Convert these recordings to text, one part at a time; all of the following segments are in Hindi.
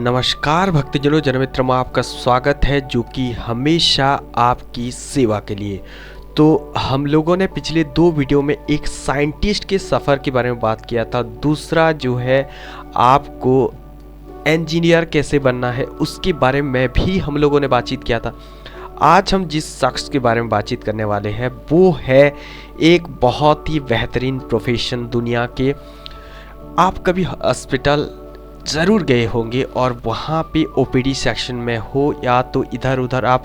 नमस्कार भक्तजनों, जनमित्र में आपका स्वागत है जो कि हमेशा आपकी सेवा के लिए। तो हम लोगों ने पिछले 2 वीडियो में एक साइंटिस्ट के सफ़र के बारे में बात किया था। दूसरा जो है आपको इंजीनियर कैसे बनना है उसके बारे में भी हम लोगों ने बातचीत किया था। आज हम जिस शख्स के बारे में बातचीत करने वाले हैं वो है एक बहुत ही बेहतरीन प्रोफेशन दुनिया के। आप कभी हॉस्पिटल ज़रूर गए होंगे और वहाँ पे ओपीडी सेक्शन में हो या तो इधर उधर आप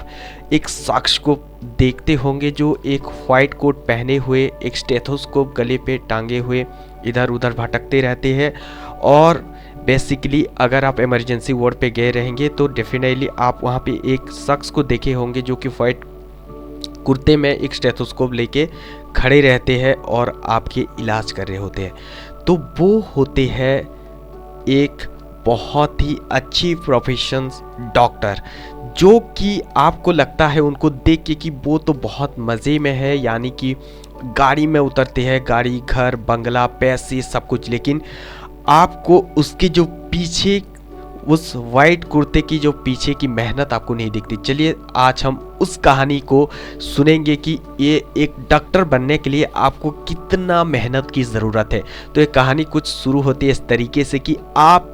एक शख्स को देखते होंगे जो एक वाइट कोट पहने हुए, एक स्टेथोस्कोप गले पे टांगे हुए इधर उधर भटकते रहते हैं। और बेसिकली अगर आप इमरजेंसी वार्ड पे गए रहेंगे तो डेफिनेटली आप वहाँ पे एक शख्स को देखे होंगे जो कि वाइट कुर्ते में एक स्टेथोस्कोप लेके खड़े रहते हैं और आपके इलाज कर रहे होते हैं। तो वो होते हैं एक बहुत ही अच्छी प्रोफेशन डॉक्टर, जो कि आपको लगता है उनको देख के कि वो तो बहुत मज़े में है, यानी कि गाड़ी में उतरते हैं, गाड़ी, घर, बंगला, पैसे, सब कुछ। लेकिन आपको उसके जो पीछे उस वाइट कुर्ते की जो पीछे की मेहनत आपको नहीं दिखती। चलिए आज हम उस कहानी को सुनेंगे कि ये एक डॉक्टर बनने के लिए आपको कितना मेहनत की ज़रूरत है। तो ये कहानी कुछ शुरू होती है इस तरीके से कि आप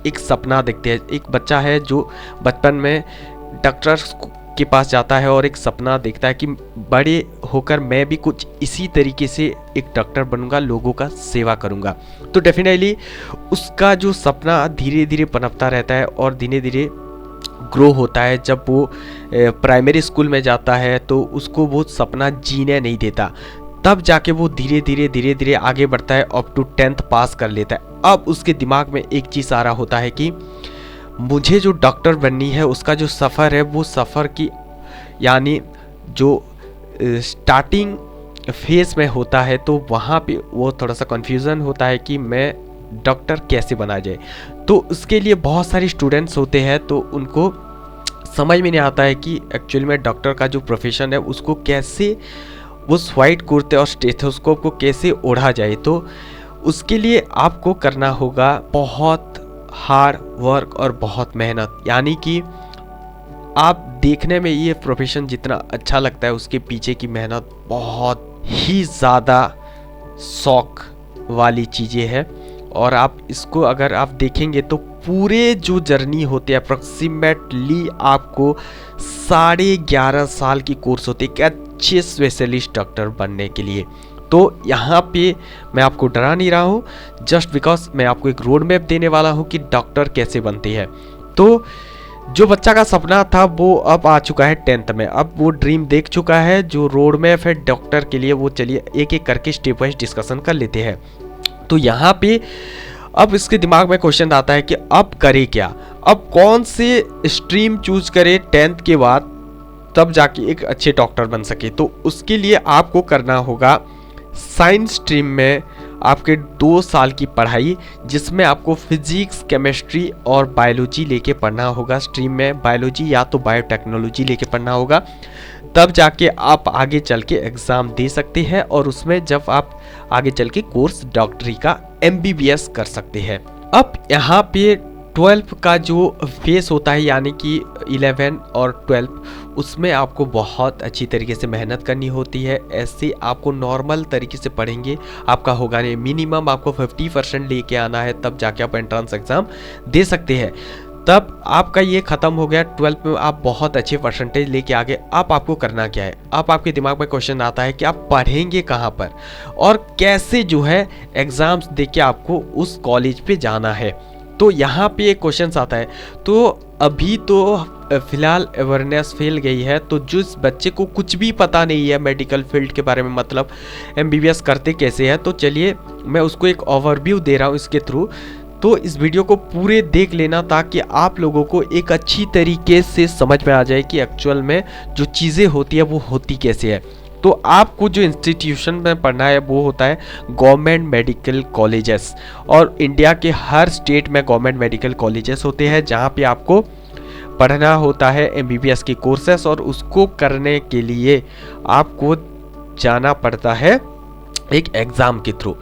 एक सपना देखते हैं। एक बच्चा है जो बचपन में डॉक्टर के पास जाता है और एक सपना देखता है कि बड़े होकर मैं भी कुछ इसी तरीके से एक डॉक्टर बनूंगा, लोगों का सेवा करूंगा। तो डेफिनेटली उसका जो सपना धीरे धीरे पनपता रहता है और धीरे धीरे ग्रो होता है। जब वो प्राइमरी स्कूल में जाता है तो उसको वो सपना जीने नहीं देता, तब जाके वो धीरे धीरे आगे बढ़ता है, अप टू 10th पास कर लेता है। अब उसके दिमाग में एक चीज़ आ रहा होता है कि मुझे जो डॉक्टर बननी है उसका जो सफ़र है वो सफ़र की, यानी जो स्टार्टिंग फेज़ में होता है, तो वहाँ पे वो थोड़ा सा कन्फ्यूज़न होता है कि मैं डॉक्टर कैसे बना जाए। तो उसके लिए बहुत सारे स्टूडेंट्स होते हैं, तो उनको समझ में नहीं आता है कि एक्चुअली में डॉक्टर का जो प्रोफेशन है उसको कैसे, उस वाइट कुर्ते और स्टेथोस्कोप को कैसे ओढ़ा जाए। तो उसके लिए आपको करना होगा बहुत हार्ड वर्क और बहुत मेहनत। यानी कि आप देखने में ये प्रोफेशन जितना अच्छा लगता है उसके पीछे की मेहनत बहुत ही ज़्यादा शौक वाली चीज़ें हैं। और आप इसको अगर आप देखेंगे तो पूरे जो जर्नी होते हैं अप्रॉक्सीमेटली आपको 11.5 साल की कोर्स होती है एक अच्छे स्पेशलिस्ट डॉक्टर बनने के लिए। तो यहाँ पे मैं आपको डरा नहीं रहा हूँ, जस्ट बिकॉज मैं आपको एक रोड मैप देने वाला हूँ कि डॉक्टर कैसे बनते हैं। तो जो बच्चा का सपना था वो अब आ चुका है 10th में, अब वो ड्रीम देख चुका है। जो रोड मैप है डॉक्टर के लिए वो चलिए एक एक करके स्टेप वाइज डिस्कशन कर लेते हैं। तो यहाँ पे अब इसके दिमाग में क्वेश्चन आता है कि अब करे क्या, अब कौन से स्ट्रीम चूज करे 10th के बाद, तब जाके एक अच्छे डॉक्टर बन सके। तो उसके लिए आपको करना होगा साइंस स्ट्रीम में आपके 2 साल की पढ़ाई, जिसमें आपको फिजिक्स, केमिस्ट्री और बायोलॉजी लेके पढ़ना होगा। स्ट्रीम में बायोलॉजी या तो बायोटेक्नोलॉजी लेके पढ़ना होगा, तब जाके आप आगे चल के एग्ज़ाम दे सकते हैं और उसमें जब आप आगे चल के कोर्स डॉक्टरी का MBBS कर सकते हैं। अब यहाँ पे 12 का जो फेस होता है, यानी कि 11 और 12, उसमें आपको बहुत अच्छी तरीके से मेहनत करनी होती है। ऐसे आपको नॉर्मल तरीके से पढ़ेंगे आपका होगा नहीं, मिनिमम आपको 50% लेके आना है, तब जाके आप एंट्रेंस एग्ज़ाम दे सकते हैं। तब आपका ये ख़त्म हो गया, 12 में आप बहुत अच्छे परसेंटेज लेके आ गए। अब आपको करना क्या है, अब आपके दिमाग में क्वेश्चन आता है कि आप पढ़ेंगे कहाँ पर और कैसे जो है एग्ज़ाम्स दे के आपको उस कॉलेज पे जाना है। तो यहाँ पे एक क्वेश्चन आता है। तो अभी तो फ़िलहाल अवेयरनेस फैल गई है, तो जिस बच्चे को कुछ भी पता नहीं है मेडिकल फील्ड के बारे में, मतलब MBBS करते कैसे है, तो चलिए मैं उसको एक ओवरव्यू दे रहा हूँ इसके थ्रू। तो इस वीडियो को पूरे देख लेना ताकि आप लोगों को एक अच्छी तरीके से समझ में आ जाए कि एक्चुअल में जो चीज़ें होती है वो होती कैसे है। तो आपको जो इंस्टीट्यूशन में पढ़ना है वो होता है गवर्नमेंट मेडिकल कॉलेजेस, और इंडिया के हर स्टेट में गवर्नमेंट मेडिकल कॉलेजेस होते हैं जहाँ पे आपको पढ़ना होता है MBBS की कोर्सेस। और उसको करने के लिए आपको जाना पड़ता है एक एग्ज़ाम के थ्रू।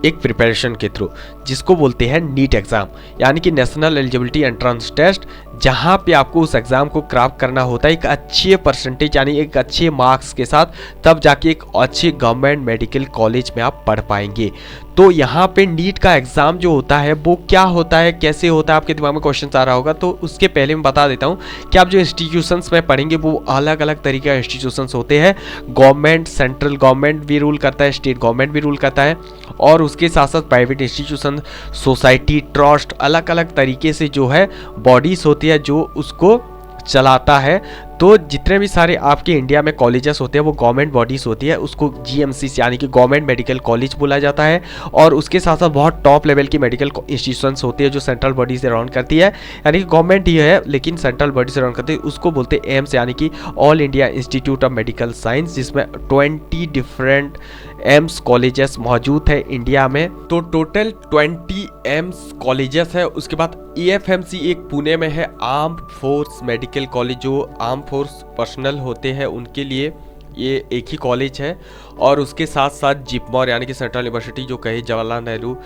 एक प्रिपरेशन के थ्रू, जिसको बोलते हैं नीट एग्ज़ाम, यानी कि नेशनल एलिजिबिलिटी एंट्रेंस टेस्ट, जहाँ पे आपको उस एग्ज़ाम को क्रैक करना होता है एक अच्छे परसेंटेज यानी एक अच्छे मार्क्स के साथ, तब जाके एक अच्छे गवर्नमेंट मेडिकल कॉलेज में आप पढ़ पाएंगे। तो यहाँ पे नीट का एग्ज़ाम जो होता है वो क्या होता है, कैसे होता है, आपके दिमाग में क्वेश्चन आ रहा होगा। तो उसके पहले मैं बता देता हूँ कि आप जो इंस्टीट्यूशंस में पढ़ेंगे वो अलग अलग तरीके के इंस्टीट्यूशंस होते हैं। गवर्नमेंट, सेंट्रल गवर्नमेंट भी रूल करता है, स्टेट गवर्नमेंट भी रूल करता है, और उसके साथ साथ प्राइवेट इंस्टीट्यूशन, सोसाइटी, ट्रस्ट, अलग अलग तरीके से जो है बॉडीज़ होती है जो उसको चलाता है। तो जितने भी सारे आपके इंडिया में कॉलेजेस होते हैं वो गवर्नमेंट बॉडीज़ होती है, उसको जीएमसी यानी कि गवर्नमेंट मेडिकल कॉलेज बोला जाता है। और उसके साथ साथ बहुत टॉप लेवल की मेडिकल इंस्टीट्यूशंस होती है जो सेंट्रल बॉडी से रन करती है, यानी कि गवर्नमेंट ही है लेकिन सेंट्रल बॉडी से रन करती है, उसको बोलते हैं एम्स यानी कि all India institute of medical science, जिसमें 20 डिफरेंट एम्स कॉलेजेस मौजूद है इंडिया में। तो टोटल 20 एम्स कॉलेजेस है। उसके बाद AFMC एक पुणे में है, आर्म फोर्स मेडिकल कॉलेज, जो आर्म फोर्स पर्सनल होते हैं उनके लिए ये एक ही कॉलेज है। और उसके साथ साथ जिपमर यानी कि सेंट्रल यूनिवर्सिटी जो कहे जवाहरलाल नेहरू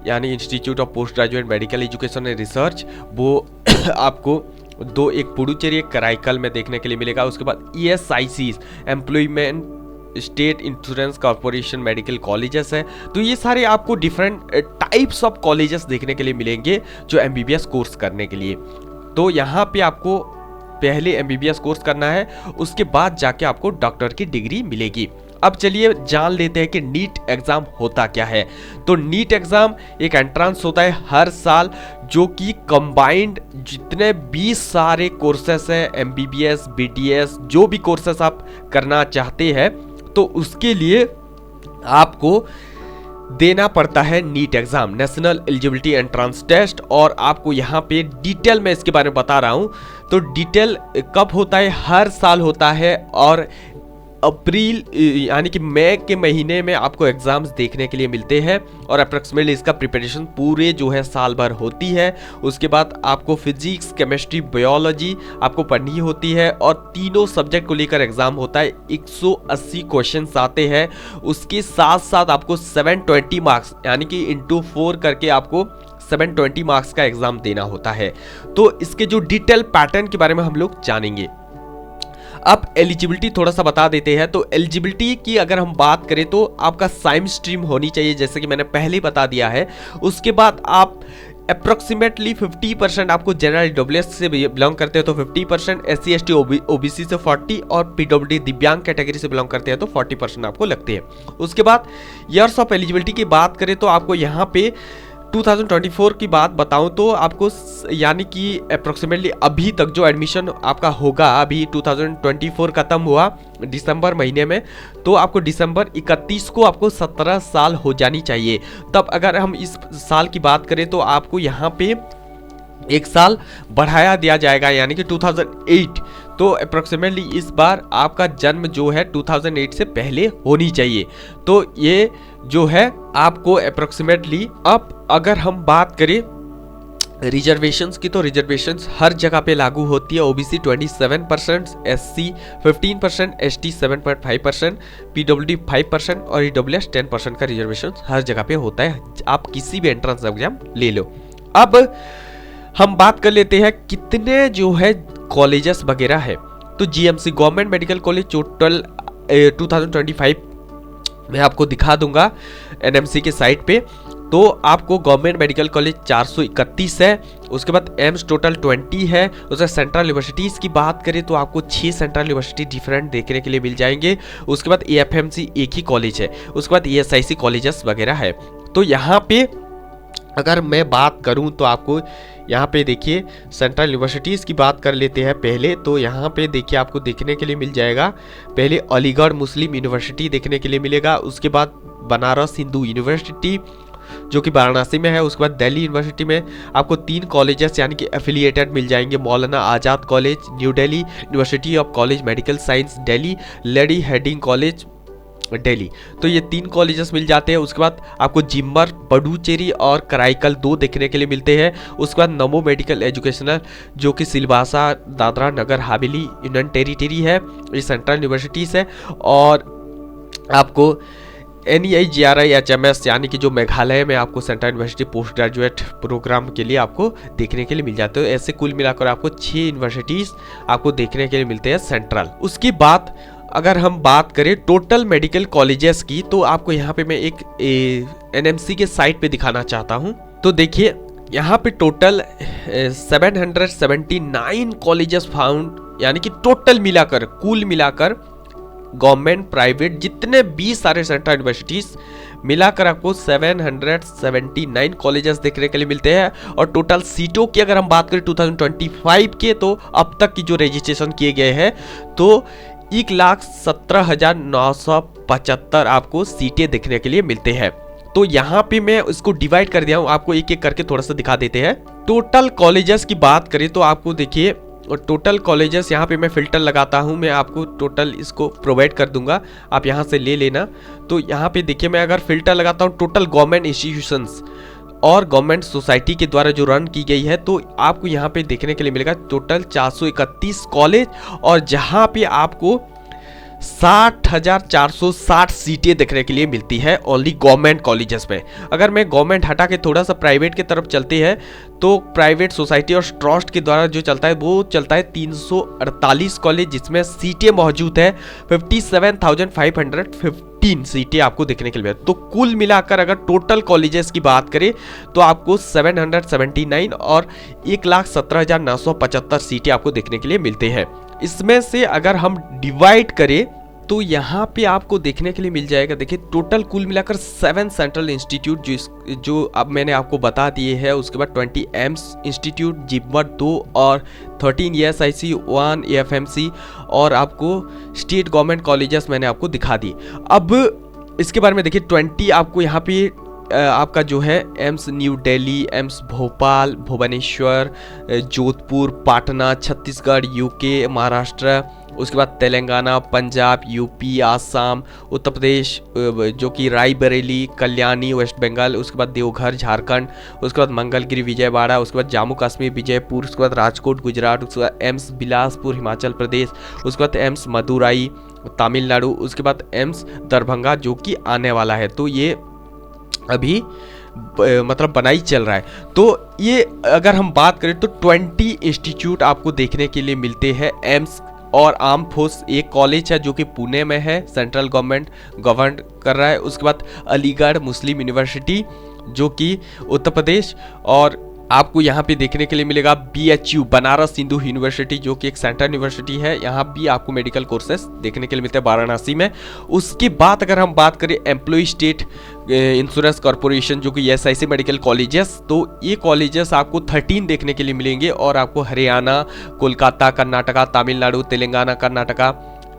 यानी institute of post graduate medical education and research, वो आपको दो, एक पुडुचेरी एक कराईकल में देखने के लिए मिलेगा। उसके बाद ESIC employment state insurance corporation medical colleges है। तो ये सारे आपको डिफरेंट टाइप्स ऑफ कॉलेजेस देखने के लिए मिलेंगे जो MBBS कोर्स करने के लिए। तो यहाँ पे आपको पहले MBBS कोर्स करना है, उसके बाद जाके आपको डॉक्टर की डिग्री मिलेगी। अब चलिए जान लेते हैं कि नीट एग्ज़ाम होता क्या है। तो नीट एग्ज़ाम एक एंट्रेंस होता है हर साल, जो कि कंबाइंड जितने 20 सारे कोर्सेस हैं, MBBS, BDS, जो भी कोर्सेस आप करना चाहते हैं, तो उसके लिए आपको देना पड़ता है NEET exam, national eligibility entrance test. और आपको यहाँ पे डिटेल में इसके बारे में बता रहा हूँ। तो डिटेल कब होता है, हर साल होता है, और अप्रैल यानी कि मई के महीने में आपको एग्जाम्स देखने के लिए मिलते हैं। और अप्रॉक्सीमेटली इसका प्रिपरेशन पूरे जो है साल भर होती है। उसके बाद आपको फिजिक्स, केमिस्ट्री, बायोलॉजी आपको पढ़नी होती है, और तीनों सब्जेक्ट को लेकर एग्जाम होता है। 180 क्वेश्चंस आते हैं। उसके साथ साथ आपको 720 मार्क्स यानी कि इंटू 4 करके आपको 720 मार्क्स का एग्जाम देना होता है। तो इसके जो डिटेल पैटर्न के बारे में हम लोग जानेंगे। अब एलिजिबिलिटी थोड़ा सा बता देते हैं। तो एलिजिबिलिटी की अगर हम बात करें तो आपका साइंस स्ट्रीम होनी चाहिए, जैसे कि मैंने पहले बता दिया है। उसके बाद आप अप्रोक्सीमेटली 50% आपको जनरल EWS से बिलोंग करते हैं तो 50%, SC ST OBC से 40% और PWD दिव्यांग कैटेगरी से बिलोंग करते हैं तो 40% आपको लगते हैं। उसके बाद ईयर्स ऑफ एलिजिबिलिटी की बात करें तो आपको यहाँ पे 2024 की बात बताऊं तो आपको यानी कि अप्रोक्सीमेटली अभी तक जो एडमिशन आपका होगा, अभी 2024 खत्म हुआ दिसंबर महीने में, तो आपको दिसंबर 31 को आपको 17 साल हो जानी चाहिए। तब अगर हम इस साल की बात करें तो आपको यहाँ पे एक साल बढ़ाया दिया जाएगा, यानी कि 2008। तो अप्रोक्सीमेटली इस बार आपका जन्म जो है 2008 से पहले होनी चाहिए। तो ये जो है आपको अप्रोक्सीमेटली। अब अगर हम बात करें रिजर्वेशंस की, तो रिजर्वेशंस हर जगह पे लागू होती है। OBC 27%, SC 15%, ST 7.5%, PWD 5% और EWS 10% का रिजर्वेशन हर जगह पे होता है। आप किसी भी एंट्रेंस एग्जाम ले लो। अब हम बात कर लेते हैं कितने जो है कॉलेजेस वगैरह है। तो GMC government medical college total 2025 मैं आपको दिखा दूंगा NMC के साइट पे। तो आपको गवर्नमेंट मेडिकल कॉलेज 431 है। उसके बाद एम्स टोटल 20 है। उसके सेंट्रल यूनिवर्सिटीज़ की बात करें तो आपको 6 सेंट्रल यूनिवर्सिटी डिफरेंट देखने के लिए मिल जाएंगे। उसके बाद AFMC एक ही कॉलेज है। उसके बाद ESIC कॉलेजेस वगैरह है। तो यहाँ पे अगर मैं बात करूं तो आपको यहाँ पे देखिए सेंट्रल यूनिवर्सिटीज़ की बात कर लेते हैं पहले। तो यहाँ पे देखिए आपको देखने के लिए मिल जाएगा, पहले अलीगढ़ मुस्लिम यूनिवर्सिटी देखने के लिए मिलेगा। उसके बाद बनारस हिंदू यूनिवर्सिटी जो कि वाराणसी में है। उसके बाद दिल्ली यूनिवर्सिटी में आपको 3 कॉलेजेस यानी कि एफिलिएटेड मिल जाएंगे, Maulana Azad college New Delhi, university of college medical science Delhi, lady Hardinge college Delhi. तो ये 3 कॉलेजेस मिल जाते हैं। उसके बाद आपको जिम्मर, पुडुचेरी और कराईकल 2 देखने के लिए मिलते हैं। उसके बाद नमो मेडिकल एजुकेशनल जो कि सिलवासा, दादरा नगर हवेली यूनियन टेरिटरी है, ये सेंट्रल यूनिवर्सिटीज़ है। और आपको NEIGRI-HMS यानी कि जो मेघालय में आपको central university post graduate programme के लिए आपको देखने के लिए मिल जाते हो। ऐसे कुल मिलाकर आपको 6 यूनिवर्सिटीज़ आपको देखने के लिए मिलते हैं सेंट्रल। उसके बाद अगर हम बात करें टोटल मेडिकल कॉलेजेस की, तो आपको यहाँ पे मैं एक NMC के साइट पे दिखाना चाहता हूँ। तो देखिए यहाँ पे टोटल 779 कॉलेजेस फाउंड, यानी कि टोटल मिलाकर कुल मिलाकर गवर्नमेंट प्राइवेट जितने भी सारे सेंट्रल यूनिवर्सिटीज मिलाकर आपको 779 कॉलेजेस देखने के लिए मिलते हैं। और टोटल सीटों की अगर हम बात करें 2025 के, तो अब तक की जो रजिस्ट्रेशन किए गए हैं तो 1,17,975 आपको सीटें देखने के लिए मिलते हैं। तो यहाँ पे मैं इसको डिवाइड कर दिया हूँ, आपको एक एक करके थोड़ा सा दिखा देते हैं। टोटल कॉलेजेस की बात करें तो आपको देखिए, और टोटल कॉलेजेस यहाँ पे मैं फिल्टर लगाता हूँ, मैं आपको टोटल इसको प्रोवाइड कर दूंगा, आप यहाँ से ले लेना। तो यहाँ पे देखिए मैं अगर फिल्टर लगाता हूँ टोटल गवर्नमेंट इंस्टीट्यूशंस और गवर्नमेंट सोसाइटी के द्वारा जो रन की गई है, तो आपको यहाँ पे देखने के लिए मिलेगा टोटल 431 कॉलेज, और जहाँ पे आपको 60,460 सीटें देखने के लिए मिलती है ओनली गवर्नमेंट कॉलेजेस में। अगर मैं गवर्नमेंट हटा के थोड़ा सा प्राइवेट की तरफ चलते हैं, तो प्राइवेट सोसाइटी और ट्रस्ट के द्वारा जो चलता है वो चलता है 348 कॉलेज, जिसमें सीटें मौजूद है 57,515 सीटें आपको देखने के लिए। तो कुल मिलाकर अगर टोटल कॉलेजेस की बात करें तो आपको 779 और 1,17,975 सीटें आपको देखने के लिए मिलते हैं। इसमें से अगर हम डिवाइड करें तो यहाँ पे आपको देखने के लिए मिल जाएगा, देखिए टोटल कुल मिलाकर 7 सेंट्रल इंस्टीट्यूट जो अब मैंने आपको बता दिए हैं। उसके बाद 20 एम्स इंस्टीट्यूट, जिपमर 2 और 13 ESIC 1 AFMC, और आपको स्टेट गवर्नमेंट कॉलेजेस मैंने आपको दिखा दी। अब इसके बारे में देखिए 20 आपको यहाँ पे आपका जो है AIIMS New Delhi, AIIMS Bhopal, Bhubaneswar, Jodhpur, Patna, Chhattisgarh, UK, Maharashtra, उसके बाद तेलंगाना, पंजाब, UP, आसाम, उत्तर प्रदेश जो कि रायबरेली, कल्याणी वेस्ट बंगाल, उसके बाद देवघर झारखंड, उसके बाद मंगलगिरी विजयवाड़ा, उसके बाद जम्मू कश्मीर विजयपुर, उसके बाद राजकोट गुजरात, उसके बाद एम्स बिलासपुर हिमाचल प्रदेश, उसके बाद एम्स मदुराई तमिलनाडु, उसके बाद एम्स दरभंगा जो कि आने वाला है। तो ये अभी मतलब बनाई चल रहा है। तो ये अगर हम बात करें तो 20 इंस्टीट्यूट आपको देखने के लिए मिलते हैं। एम्स और आर्म फोर्स एक कॉलेज है जो कि पुणे में है, सेंट्रल गवर्नमेंट गवर्न कर रहा है। उसके बाद अलीगढ़ मुस्लिम यूनिवर्सिटी जो कि उत्तर प्रदेश, और आपको यहाँ पे देखने के लिए मिलेगा BHU बनारस हिंदू यूनिवर्सिटी जो कि एक सेंट्रल यूनिवर्सिटी है, यहाँ भी आपको मेडिकल कोर्सेज देखने के लिए मिलते हैं वाराणसी में। उसके बाद अगर हम बात करें एम्प्लॉय स्टेट इंश्योरेंस कॉर्पोरेशन जो कि SIC मेडिकल कॉलेजेस, तो ये कॉलेजेस आपको 13 देखने के लिए मिलेंगे, और आपको हरियाणा, कोलकाता, कर्नाटका, तमिलनाडु, तेलंगाना, कर्नाटका,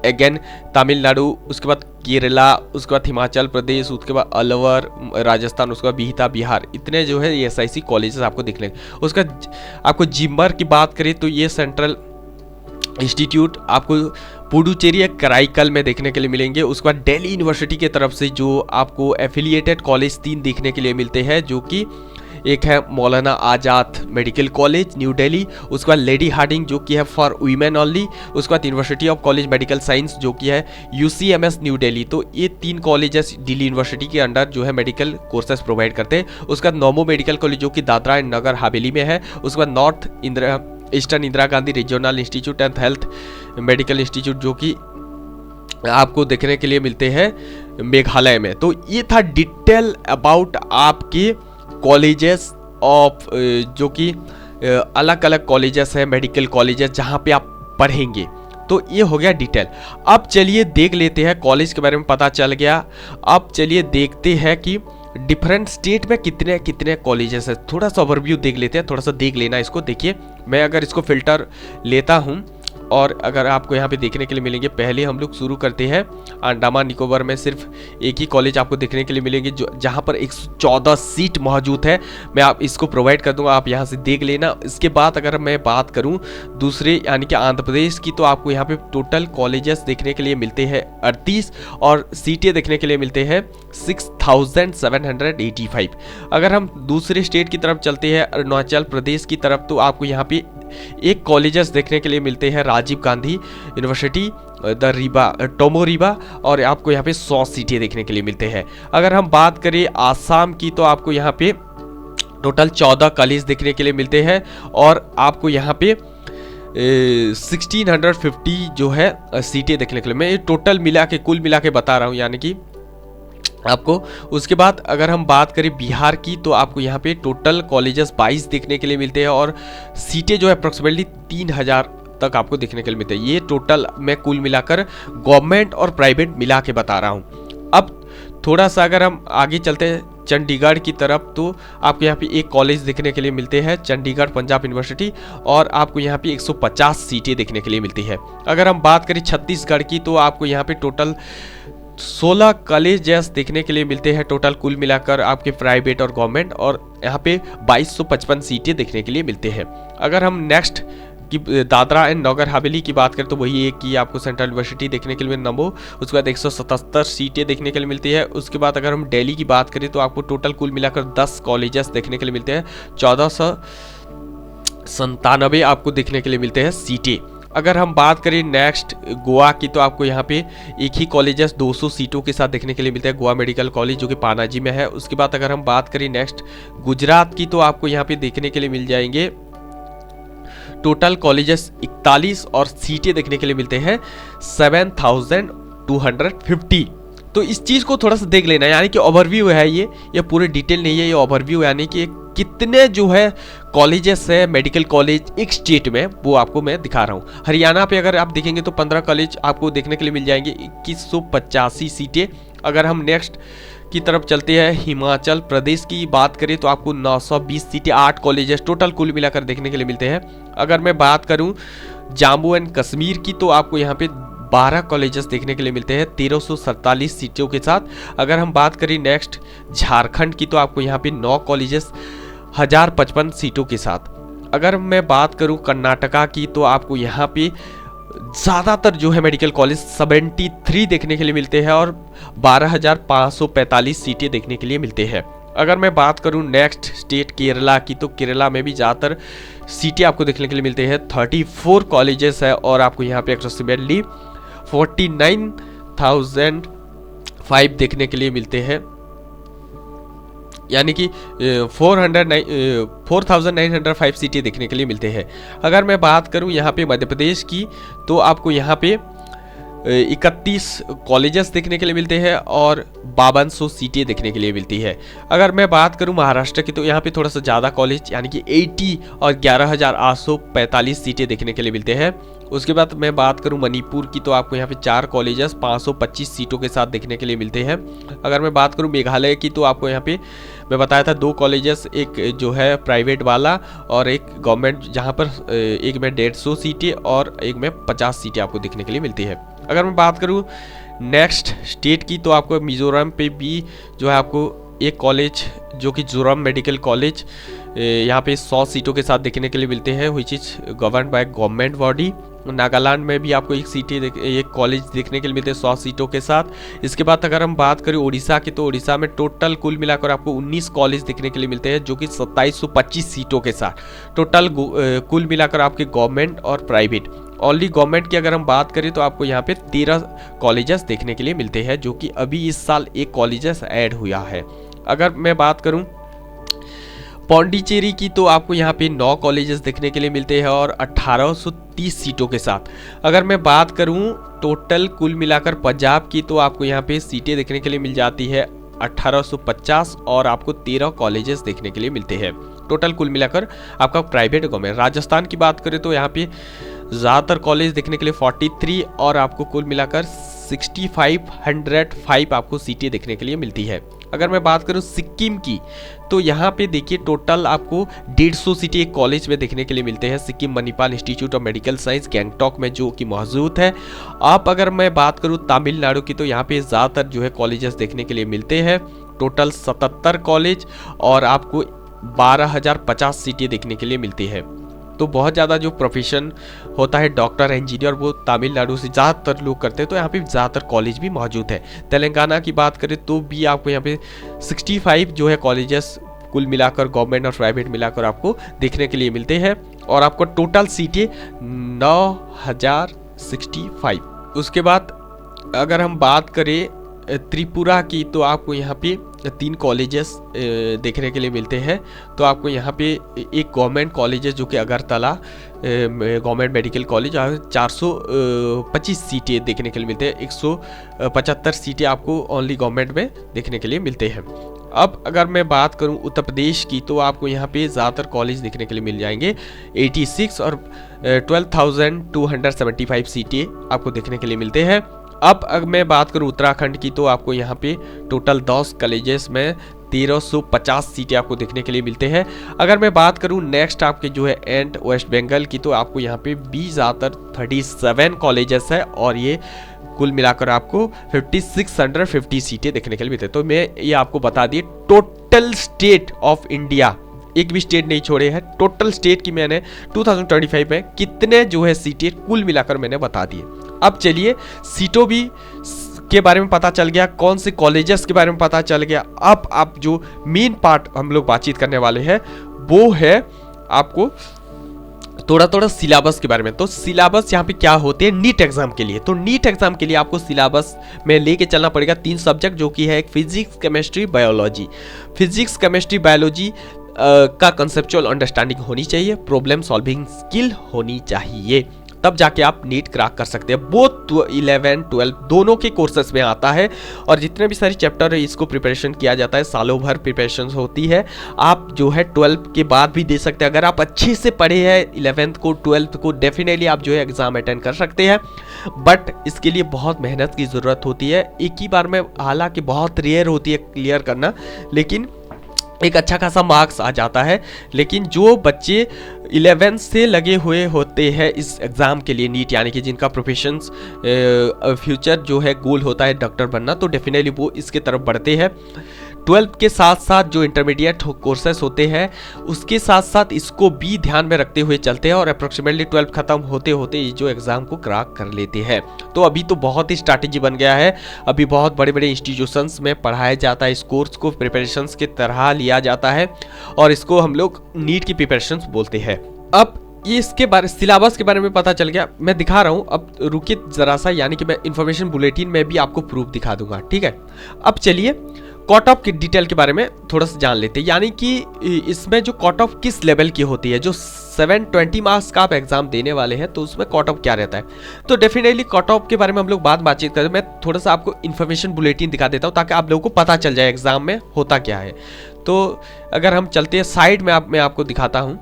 अगेन तमिलनाडु, उसके बाद केरला, उसके बाद हिमाचल प्रदेश, उसके बाद अलवर राजस्थान, उसके बाद बिहार, बिहार, इतने जो है ये SIC कॉलेजेस आपको देखने। उसका आपको जिम्बर की बात करें तो ये सेंट्रल इंस्टीट्यूट आपको पुडुचेरी या कराईकल में देखने के लिए मिलेंगे। उसके बाद दिल्ली यूनिवर्सिटी की तरफ से जो आपको एफिलिएटेड कॉलेज 3 देखने के लिए मिलते हैं, जो कि एक है मौलाना आज़ाद मेडिकल कॉलेज न्यू दिल्ली, उसके बाद लेडी हार्डिंग जो कि है फॉर वीमेन ओनली, उसके बाद university of college medical science जो कि है UCMS न्यू दिल्ली। तो ये 3 कॉलेजेस दिल्ली यूनिवर्सिटी के अंडर जो है मेडिकल कोर्सेज प्रोवाइड करते हैं। उसके बाद नोमो मेडिकल कॉलेज जो कि दादरा एंड नगर हवेली में है। उसके बाद north eastern Indira Gandhi regional institute and health medical institute जो कि आपको देखने के लिए मिलते हैं मेघालय में। तो ये था डिटेल अबाउट आपके कॉलेजेस ऑफ जो कि अलग अलग कॉलेजेस है मेडिकल कॉलेजेस जहाँ पे आप पढ़ेंगे। तो ये हो गया डिटेल। अब चलिए देख लेते हैं, कॉलेज के बारे में पता चल गया, अब चलिए देखते हैं कि डिफरेंट स्टेट में कितने कितने कॉलेजेस है। थोड़ा सा ओवरव्यू देख लेते हैं, थोड़ा सा देख लेना इसको। देखिए मैं अगर इसको फिल्टर लेता हूँ और अगर आपको यहाँ पे देखने के लिए मिलेंगे, पहले हम लोग शुरू करते हैं अंडमान निकोबार में सिर्फ एक ही कॉलेज आपको देखने के लिए मिलेंगे जो जहाँ पर 114 सीट मौजूद है। मैं आप इसको प्रोवाइड कर दूंगा, आप यहाँ से देख लेना। इसके बाद अगर मैं बात करूँ दूसरे यानी कि आंध्र प्रदेश की, तो आपको यहाँ पे टोटल कॉलेजेस देखने के लिए मिलते हैं 38 और सीटें देखने के लिए मिलते हैं 6785। अगर हम दूसरे स्टेट की तरफ चलते हैं अरुणाचल प्रदेश की तरफ, तो आपको यहाँ पे एक कॉलेजेस देखने के लिए मिलते हैं, राजीव गांधी यूनिवर्सिटी, टोमोरीबा, और आपको यहाँ पे 100 सीटें देखने के लिए मिलते हैं। अगर हम बात करें आसाम की तो आपको यहाँ पे टोटल 14 कॉलेज देखने के लिए मिलते हैं और आपको यहाँ पे 1650 जो है सीटें देखने के लिए, मैं ये टोटल मिला के कुल मिला के बता रहा हूँ यानी कि आपको। उसके बाद अगर हम बात करें बिहार की तो आपको यहाँ पे टोटल कॉलेजेस 22 देखने के लिए मिलते हैं और सीटें जो है अप्रोक्सीमेटली 3000 तक आपको देखने के लिए मिलते हैं। ये टोटल मैं कुल मिलाकर गवर्नमेंट और प्राइवेट मिला के बता रहा हूँ। अब थोड़ा सा अगर हम आगे चलते हैं चंडीगढ़ की तरफ तो आपको यहाँ पे एक कॉलेज देखने के लिए मिलते हैं, चंडीगढ़ पंजाब यूनिवर्सिटी, और आपको यहाँ पे 150 सीटें देखने के लिए मिलती है। अगर हम बात करें छत्तीसगढ़ की तो आपको यहाँ पे टोटल 16 कॉलेजेस देखने के लिए मिलते हैं, टोटल कुल मिलाकर आपके प्राइवेट और गवर्नमेंट, और यहाँ पे 2255 सीटें देखने के लिए मिलते हैं। अगर हम नेक्स्ट कि दादरा एंड नगर हवेली की बात करें तो वही एक की आपको सेंट्रल यूनिवर्सिटी देखने के लिए नंबो, उसके बाद 177 सीटें देखने के लिए मिलती है। उसके बाद अगर हम दिल्ली की बात करें तो आपको टोटल कुल मिलाकर 10 कॉलेजेस देखने के लिए मिलते हैं, 1497 आपको देखने के लिए मिलते हैं सीटें। अगर हम बात करें नेक्स्ट गोवा की तो आपको यहाँ पे एक ही कॉलेजेस 200 सीटों के साथ देखने के लिए मिलता है, गोवा मेडिकल कॉलेज जो कि पानाजी में है। उसके बाद अगर हम बात करें नेक्स्ट गुजरात की तो आपको यहाँ पे देखने के लिए मिल जाएंगे टोटल कॉलेजेस 41 और सीटें देखने के लिए मिलते हैं 7250। तो इस चीज को थोड़ा सा देख लेना, यानी कि ओवरव्यू है ये पूरे डिटेल नहीं है, ये ओवरव्यू यानी कि कितने जो है कॉलेजेस है मेडिकल कॉलेज एक स्टेट में, वो आपको मैं दिखा रहा हूँ। हरियाणा पे अगर आप देखेंगे तो 15 कॉलेज आपको देखने के लिए मिल जाएंगे, 2185 सीटें। अगर हम नेक्स्ट की तरफ चलते हैं हिमाचल प्रदेश की बात करें तो आपको 920 सीटें, 8 कॉलेजेस टोटल कुल मिलाकर देखने के लिए मिलते हैं। अगर मैं बात करूं जम्मू एंड कश्मीर की तो आपको यहां पे 12 कॉलेजेस देखने के लिए मिलते हैं 1347 सीटों के साथ। अगर हम बात करें नेक्स्ट झारखंड की तो आपको यहां पे 9 कॉलेजेस 1055 सीटों के साथ। अगर मैं बात करूं कर्नाटका की तो आपको यहां पे ज़्यादातर जो है मेडिकल कॉलेज 73 देखने के लिए मिलते हैं और 12545 सीटें देखने के लिए मिलते हैं। अगर मैं बात करूं नेक्स्ट स्टेट केरला की तो केरला में भी ज़्यादातर सीटें आपको देखने के लिए मिलते हैं, 34 कॉलेजेस है और आपको यहाँ पे अप्रोक्सीमेटली 49,005 देखने के लिए मिलते हैं, यानी कि 4905 सीटें देखने के लिए मिलते हैं। अगर मैं बात करूं यहाँ पे मध्य प्रदेश की तो आपको यहाँ पे 31 कॉलेजेस देखने के लिए मिलते हैं और 5200 सीटें देखने के लिए मिलती है। अगर मैं बात करूं महाराष्ट्र की तो यहाँ पे थोड़ा सा ज़्यादा कॉलेज यानी कि 80 और 11,845 सीटें देखने के लिए मिलते हैं। उसके बाद मैं बात करूं मणिपुर की तो आपको यहाँ पे 4 कॉलेजेस 525 सीटों के साथ देखने के लिए मिलते हैं। अगर मैं बात करूं मेघालय की तो आपको यहाँ पे मैं बताया था 2 कॉलेजेस, एक जो है प्राइवेट वाला और एक गवर्नमेंट, जहाँ पर एक में 150 सीटें और एक में 50 सीटें आपको देखने के लिए मिलती है। अगर मैं बात करूं नेक्स्ट स्टेट की तो आपको मिजोरम पे भी जो है आपको एक कॉलेज जो कि जोरम मेडिकल कॉलेज यहाँ पे 100 सीटों के साथ देखने के लिए मिलते हैं, which is govern by government body. Nagaland में भी आपको एक कॉलेज देखने के लिए मिलते हैं 100 सीटों के साथ। इसके बाद अगर हम बात करें उड़ीसा की तो उड़ीसा में टोटल कुल मिलाकर आपको 19 कॉलेज देखने के लिए मिलते हैं जो कि 2725 सीटों के साथ। टोटल कुल मिलाकर आपके गवर्नमेंट और प्राइवेट, ओनली गवर्नमेंट की अगर हम बात करें तो आपको यहाँ पे 13 कॉलेजेस देखने के लिए मिलते हैं, जो कि अभी इस साल एक कॉलेजेस ऐड हुआ है। अगर मैं बात करूं पौंडीचेरी की तो आपको यहाँ पे 9 कॉलेजेस देखने के लिए मिलते हैं और 1830 सीटों के साथ। अगर मैं बात करूं टोटल कुल मिलाकर पंजाब की तो आपको यहाँ पे सीटें देखने के लिए मिल जाती है 1850 और आपको 13 कॉलेजेस देखने के लिए मिलते हैं, टोटल कुल मिलाकर आपका प्राइवेट गवर्नमेंट। राजस्थान की बात करें तो यहाँ पे ज़्यादातर कॉलेज देखने के लिए 43 और आपको कुल मिलाकर 6505 आपको सीटें देखने के लिए मिलती है। अगर मैं बात करूं सिक्किम की तो यहाँ पे देखिए टोटल आपको 150 सीटें एक कॉलेज में देखने के लिए मिलते हैं, Sikkim Manipal institute of medical science Gangtok में जो कि मौजूद है। आप अगर मैं बात करूं तमिलनाडु की तो यहाँ पे ज़्यादातर जो है कॉलेजेस देखने के लिए मिलते हैं, टोटल 77 कॉलेज और आपको 12,050 सीटें देखने के लिए मिलती है। तो बहुत ज़्यादा जो प्रोफेशन होता है डॉक्टर इंजीनियर वो तमिलनाडु से ज़्यादातर लोग करते हैं, तो यहाँ पे ज़्यादातर कॉलेज भी मौजूद है। तेलंगाना की बात करें तो भी आपको यहाँ पे 65 जो है कॉलेजेस कुल मिलाकर गवर्नमेंट और प्राइवेट मिलाकर आपको देखने के लिए मिलते हैं। और आपको टोटल सीटें 9065। उसके बाद अगर हम बात करें त्रिपुरा की, तो आपको यहाँ पे 3 कॉलेजेस देखने के लिए मिलते हैं। तो आपको यहाँ पे एक गवर्नमेंट कॉलेज है जो कि अगरतला गवर्नमेंट मेडिकल कॉलेज, 425 सीटें देखने के लिए मिलते हैं। 175 सीटें आपको ओनली गवर्नमेंट में देखने के लिए मिलते हैं। अब अगर मैं बात करूं उत्तर प्रदेश की, तो आपको यहाँ पे ज़्यादातर कॉलेज देखने के लिए मिल जाएंगे। 86 और 12,275 सीटें आपको देखने के लिए मिलते हैं। अब अगर मैं बात करूं उत्तराखंड की, तो आपको यहाँ पे टोटल 10 कॉलेजेस में 1350 सीटें आपको देखने के लिए मिलते हैं। अगर मैं बात करूं नेक्स्ट आपके जो है एंड वेस्ट बंगाल की, तो आपको यहाँ पे 37 कॉलेजेस है और ये कुल मिलाकर आपको 5650 सीटें देखने के लिए मिलते हैं। तो मैं ये आपको बता दिए टोटल स्टेट ऑफ इंडिया, एक भी स्टेट नहीं छोड़े हैं, टोटल स्टेट की मैंने 2025 में कितने जो है सीटें कुल मिलाकर मैंने बता दिए। अब चलिए सीटों भी के बारे में पता चल गया, कौन से कॉलेजेस के बारे में पता चल गया। अब आप जो मेन पार्ट हम लोग बातचीत करने वाले हैं वो है आपको थोड़ा सिलेबस के बारे में। तो सिलेबस यहाँ पे क्या होते हैं नीट एग्जाम के लिए। तो नीट एग्जाम के लिए आपको सिलेबस में लेके चलना पड़ेगा 3 सब्जेक्ट, जो कि है एक physics, chemistry, biology. Physics, chemistry, biology का कंसेप्चुअल अंडरस्टैंडिंग होनी चाहिए, प्रॉब्लम सॉल्विंग स्किल होनी चाहिए, तब जाके आप नीट क्रैक कर सकते हैं। बोथ 11, 12 दोनों के कोर्सेस में आता है और जितने भी सारे चैप्टर है इसको प्रिपरेशन किया जाता है, सालों भर प्रिपरेशन होती है। आप जो है 12 के बाद भी दे सकते हैं। अगर आप अच्छे से पढ़े हैं 11th को 12th को, डेफिनेटली आप जो है एग्जाम अटेंड कर सकते हैं। बट इसके लिए बहुत मेहनत की ज़रूरत होती है, एक ही बार में हालांकि बहुत रेयर होती है क्लियर करना, लेकिन एक अच्छा खासा मार्क्स आ जाता है। लेकिन जो बच्चे 11 से लगे हुए होते हैं इस एग्ज़ाम के लिए नीट, यानी कि जिनका प्रोफेशंस फ्यूचर जो है गोल होता है डॉक्टर बनना, तो डेफिनेटली वो इसके तरफ बढ़ते हैं। 12 के साथ साथ जो इंटरमीडिएट कोर्सेस होते हैं उसके साथ साथ इसको भी ध्यान में रखते हुए चलते हैं और अप्रोक्सीमेटली 12 खत्म होते होते ये जो एग्ज़ाम को क्रैक कर लेते हैं। तो अभी तो बहुत ही स्ट्रैटेजी बन गया है, अभी बहुत बड़े बड़े इंस्टीट्यूशंस में पढ़ाया जाता है, इस कोर्स को प्रिपरेशंस की तरह लिया जाता है और इसको हम लोग नीट की प्रिपरेशंस बोलते हैं। अब ये इसके बारे सिलेबस के बारे में पता चल गया, मैं दिखा रहा हूँ। अब रुकिए ज़रा सा, यानी कि मैं इन्फॉर्मेशन बुलेटिन में भी आपको प्रूफ दिखा दूंगा, ठीक है। अब चलिए कट ऑफ की डिटेल के बारे में थोड़ा सा जान लेते हैं, यानी कि इसमें जो कट ऑफ किस लेवल की होती है। जो 720 मार्क्स का आप एग्जाम देने वाले हैं तो उसमें कट ऑफ क्या रहता है, तो डेफिनेटली कट ऑफ के बारे में हम लोग बातचीत करें। मैं थोड़ा सा आपको इन्फॉर्मेशन बुलेटिन दिखा देता हूँ ताकि आप लोगों को पता चल जाए एग्जाम में होता क्या है। तो अगर हम चलते हैं साइड में, मैं आपको दिखाता हूँ,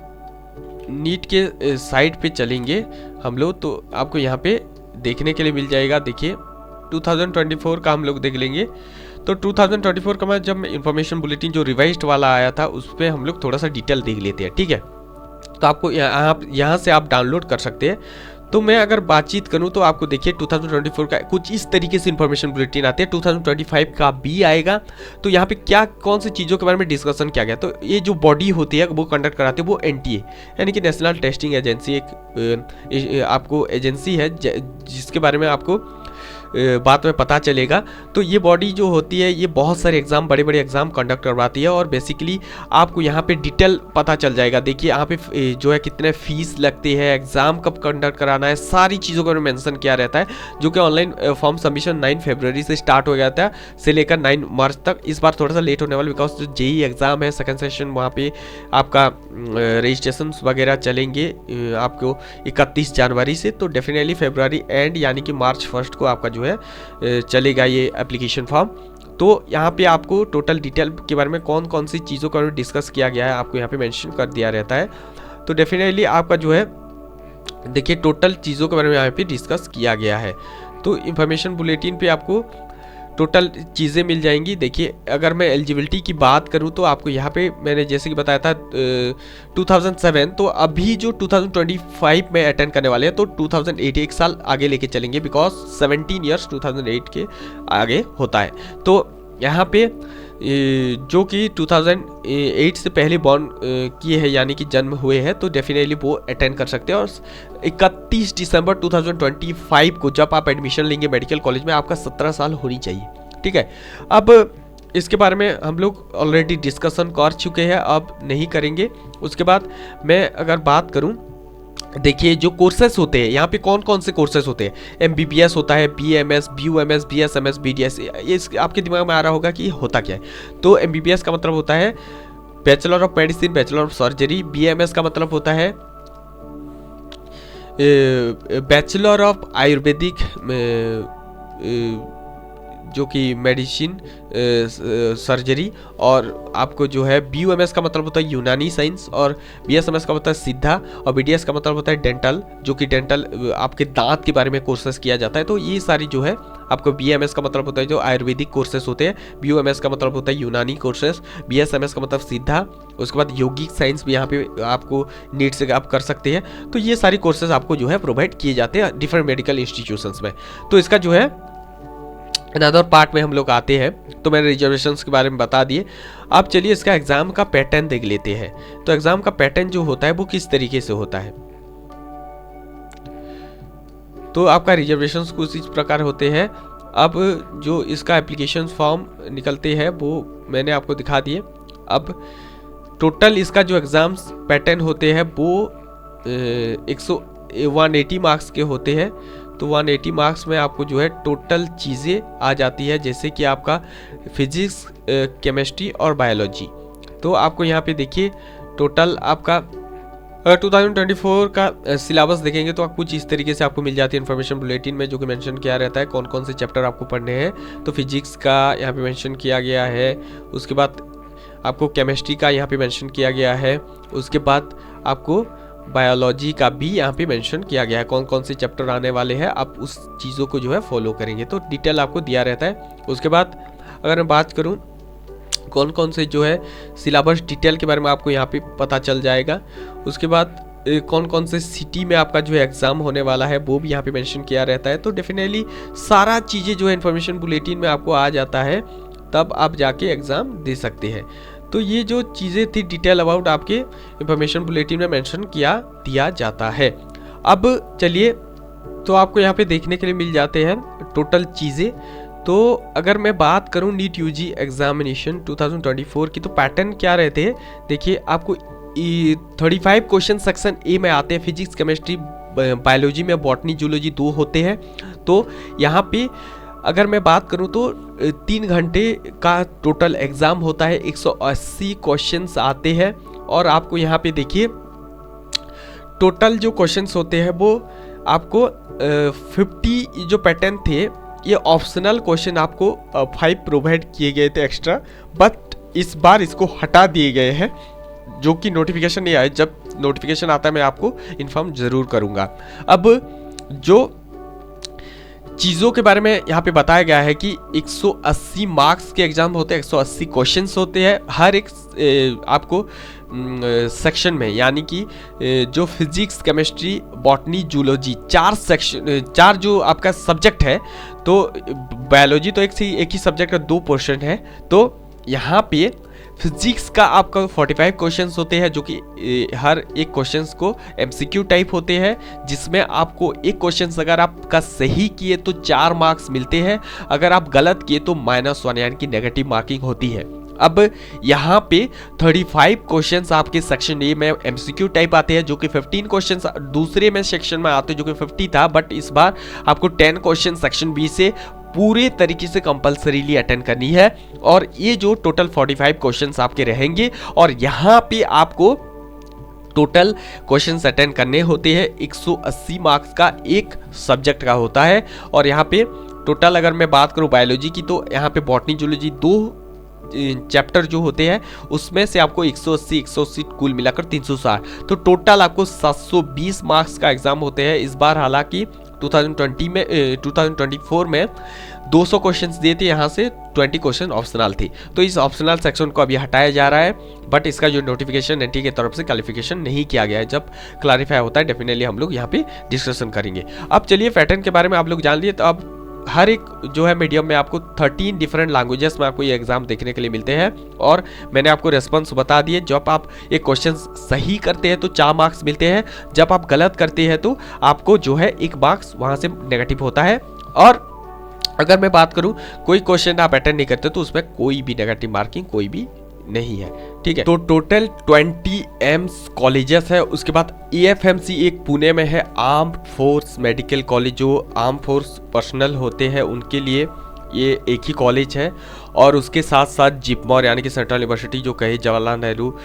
नीट के साइड पे चलेंगे हम लोग, तो आपको यहाँ पे देखने के लिए मिल जाएगा। देखिए 2024 का हम लोग देख लेंगे। तो 2024 का मैं जब इन्फॉर्मेशन बुलेटिन जो रिवाइज्ड वाला आया था उस पर हम लोग थोड़ा सा डिटेल देख लेते हैं, ठीक है। तो आपको यहाँ से आप डाउनलोड कर सकते हैं। तो मैं अगर बातचीत करूं तो आपको देखिए 2024 का कुछ इस तरीके से इन्फॉर्मेशन बुलेटिन आते हैं। 2025 का भी आएगा। तो यहाँ पे क्या कौन सी चीज़ों के बारे में डिस्कशन किया गया, तो ये जो बॉडी होती है वो कंडक्ट कराती है वो NTA यानी कि नेशनल टेस्टिंग एजेंसी, एक आपको एजेंसी है जिसके बारे में आपको बात में पता चलेगा। तो ये बॉडी जो होती है ये बहुत सारे एग्जाम, बड़े बड़े एग्जाम कंडक्ट करवाती है और बेसिकली आपको यहाँ पे डिटेल पता चल जाएगा। देखिए यहाँ पे जो है कितने फीस लगती है, एग्जाम कब कंडक्ट कराना है, सारी चीज़ों को मेंशन किया रहता है। जो कि ऑनलाइन फॉर्म सबमिशन 9 फरवरी से स्टार्ट हो गया था से लेकर 9 मार्च तक। इस बार थोड़ा सा लेट होने वाला बिकॉज जो JEE एग्जाम है सेकेंड सेशन, वहाँ पे आपका रजिस्ट्रेशन वगैरह चलेंगे आपको 31 जनवरी से। तो डेफिनेटली फरवरी एंड यानी कि मार्च 1 को आपका जो है चलेगा ये एप्लीकेशन फॉर्म। तो यहाँ पे आपको टोटल डिटेल के बारे में कौन कौन सी चीज़ों के बारे में डिस्कस किया गया है आपको यहाँ पे मेंशन कर दिया रहता है। तो डेफिनेटली आपका जो है देखिए टोटल चीज़ों के बारे में यहाँ पे डिस्कस किया गया है। तो इन्फॉर्मेशन बुलेटिन पे आपको टोटल चीज़ें मिल जाएंगी। देखिए अगर मैं एलिजिबिलिटी की बात करूं तो आपको यहाँ पे मैंने जैसे कि बताया था 2007, तो अभी जो 2025 में अटेंड करने वाले हैं तो 2008 एक साल आगे लेके चलेंगे बिकॉज 17 ईयर्स 2008 के आगे होता है। तो यहाँ पे जो कि 2008 से पहले बॉर्न किए हैं यानी कि जन्म हुए हैं तो डेफिनेटली वो अटेंड कर सकते हैं। और 31 दिसंबर 2025 को जब आप एडमिशन लेंगे मेडिकल कॉलेज में आपका 17 साल होनी चाहिए, ठीक है। अब इसके बारे में हम लोग ऑलरेडी डिस्कशन कर चुके हैं, अब नहीं करेंगे। उसके बाद मैं अगर बात करूं देखिए जो कोर्सेस होते हैं यहाँ पे कौन कौन से कोर्सेस होते हैं, एमबीबीएस होता है, बीएमएस, बीयूएमएस, बीएसएमएस, बीडीएस, ये आपके दिमाग में आ रहा होगा कि होता क्या है। तो एमबीबीएस का मतलब होता है bachelor of medicine, bachelor of surgery. BMS का मतलब होता है बैचलर ऑफ आयुर्वेदिक, जो कि मेडिसिन सर्जरी। और आपको जो है बीयूएमएस का मतलब होता है यूनानी साइंस, और बीएसएमएस का मतलब है सिद्धा, और बीडीएस का मतलब होता है डेंटल, जो कि डेंटल आपके दांत के बारे में कोर्सेस किया जाता है। तो ये सारी जो है आपको बीएमएस का मतलब होता है जो आयुर्वेदिक कोर्सेस होते हैं, बीयूएमएस का मतलब होता है यूनानी कोर्सेस, बीएसएमएस का मतलब सिद्धा, उसके बाद योगिक साइंस भी यहाँ पे आपको नीट से आप कर सकते हैं। तो ये सारी कोर्सेज आपको जो है प्रोवाइड किए जाते हैं डिफरेंट मेडिकल इंस्टीट्यूशंस में। तो इसका जो है अनदर पार्ट में हम लोग आते हैं। तो मैंने रिजर्वेशंस के बारे में बता दिए। अब चलिए इसका एग्जाम का पैटर्न देख लेते हैं। तो एग्जाम का पैटर्न जो होता है वो किस तरीके से होता है। तो आपका रिजर्वेशंस कुछ इस प्रकार होते हैं। अब जो इसका एप्लीकेशन फॉर्म निकलते हैं वो मैंने आपको दिखा दिए। अब टोटल इसका जो एग्जाम्स पैटर्न होते हैं वो 180 मार्क्स के होते हैं। तो 180 मार्क्स में आपको जो है टोटल चीज़ें आ जाती है, जैसे कि आपका फिजिक्स, केमिस्ट्री और बायोलॉजी। तो आपको यहाँ पे देखिए टोटल आपका 2024 का सिलेबस देखेंगे तो कुछ इस तरीके से आपको मिल जाती है इन्फॉर्मेशन बुलेटिन में, जो कि मेंशन किया रहता है कौन कौन से चैप्टर आपको पढ़ने हैं। तो फिजिक्स का यहाँ पे मेंशन किया गया है, उसके बाद आपको केमिस्ट्री का यहाँ पे मेंशन किया गया है, उसके बाद आपको बायोलॉजी का भी यहाँ पे मेंशन किया गया है कौन कौन से चैप्टर आने वाले हैं। आप उस चीज़ों को जो है फॉलो करेंगे तो डिटेल आपको दिया रहता है। उसके बाद अगर मैं बात करूँ कौन कौन से जो है सिलेबस डिटेल के बारे में आपको यहाँ पे पता चल जाएगा। उसके बाद कौन कौन से सिटी में आपका जो है एग्ज़ाम होने वाला है वो भी यहाँ पे मेंशन किया रहता है। तो डेफिनेटली सारा चीज़ें जो है इन्फॉर्मेशन बुलेटिन में आपको आ जाता है, तब आप जाके एग्ज़ाम दे सकते हैं। तो ये जो चीज़ें थी डिटेल अबाउट आपके इंफॉर्मेशन बुलेटिन में मेंशन किया दिया जाता है। अब चलिए तो आपको यहाँ पे देखने के लिए मिल जाते हैं टोटल चीज़ें। तो अगर मैं बात करूँ नीट यूजी एग्जामिनेशन 2024 की, तो पैटर्न क्या रहते हैं देखिए। आपको 35 क्वेश्चन सेक्शन ए में आते हैं, फिजिक्स, केमिस्ट्री, बायोलॉजी में बॉटनी, जूलॉजी 2 होते हैं। तो यहाँ पे अगर मैं बात करूं तो 3 घंटे का टोटल एग्ज़ाम होता है, 180 क्वेश्चंस आते हैं। और आपको यहाँ पे देखिए टोटल जो क्वेश्चंस होते हैं वो आपको 50 जो पैटर्न थे, ये ऑप्शनल क्वेश्चन आपको 5 प्रोवाइड किए गए थे एक्स्ट्रा, बट इस बार इसको हटा दिए गए हैं, जो कि नोटिफिकेशन नहीं आया। जब नोटिफिकेशन आता है मैं आपको इन्फॉर्म जरूर करूँगा। अब जो चीज़ों के बारे में यहाँ पे बताया गया है कि 180 मार्क्स के एग्जाम होते हैं, 180 क्वेश्चंस होते हैं हर एक आपको सेक्शन में, यानी कि जो physics, chemistry, botany, zoology 4 section, 4 जो आपका सब्जेक्ट है। तो बायोलॉजी तो एक ही सब्जेक्ट का 2 पोर्शन है। तो यहाँ पे फिजिक्स का आपका 45 क्वेश्चंस होते हैं, जो कि हर एक क्वेश्चंस को एमसीक्यू टाइप होते हैं, जिसमें आपको एक क्वेश्चंस अगर आपका सही किए तो 4 मार्क्स मिलते हैं, अगर आप गलत किए तो -1 यानी कि नेगेटिव मार्किंग होती है। अब यहाँ पे 35 क्वेश्चंस आपके सेक्शन ए में एमसीक्यू टाइप आते हैं, जो कि 15 क्वेश्चंस दूसरे में सेक्शन में आते हैं, जो कि 50 था, बट इस बार आपको 10 क्वेश्चन सेक्शन बी से पूरे तरीके से कंपल्सरीली अटेंड करनी है। और ये जो टोटल 45 क्वेश्चंस आपके रहेंगे, और यहाँ पे आपको टोटल क्वेश्चंस अटेंड करने होते हैं। 180 मार्क्स का एक सब्जेक्ट का होता है। और यहाँ पे टोटल अगर मैं बात करूँ बायोलॉजी की, तो यहाँ पे बॉटनी, जूलॉजी 2 चैप्टर जो होते हैं उसमें से आपको 180 कुल मिलाकर 360, तो टोटल आपको 720 मार्क्स का एग्जाम होते हैं इस बार। हालांकि 2024 में 200 क्वेश्चंस दिए थे, यहाँ से 20 क्वेश्चन ऑप्शनल थे। तो इस ऑप्शनल सेक्शन को अभी हटाया जा रहा है, बट इसका जो नोटिफिकेशन एनटी की तरफ से क्वालिफिकेशन नहीं किया गया है। जब क्लैरिफाई होता है डेफिनेटली हम लोग यहाँ पे डिस्कशन करेंगे। अब चलिए पैटर्न के बारे में आप लोग जान लिए। तो अब हर एक जो है मीडियम में आपको 13 डिफरेंट लैंग्वेजेस में आपको ये एग्जाम देखने के लिए मिलते हैं। और मैंने आपको रेस्पॉन्स बता दिए, जब आप एक क्वेश्चन सही करते हैं तो 4 मार्क्स मिलते हैं, जब आप गलत करते हैं तो आपको जो है 1 मार्क्स वहाँ से नेगेटिव होता है। और अगर मैं बात करूँ कोई क्वेश्चन आप अटेंड नहीं करते तो उसमें कोई भी नेगेटिव मार्किंग कोई भी नहीं है, ठीक है। तो टोटल 20 एम्स कॉलेजेस है। उसके बाद AFMC एक पुणे में है, आर्म्ड फोर्स मेडिकल कॉलेज, जो आर्म फोर्स पर्सनल होते हैं उनके लिए ये एक ही कॉलेज है। और उसके साथ साथ जिपमर यानी कि सेंट्रल यूनिवर्सिटी जो कहे जवाहरलाल नेहरू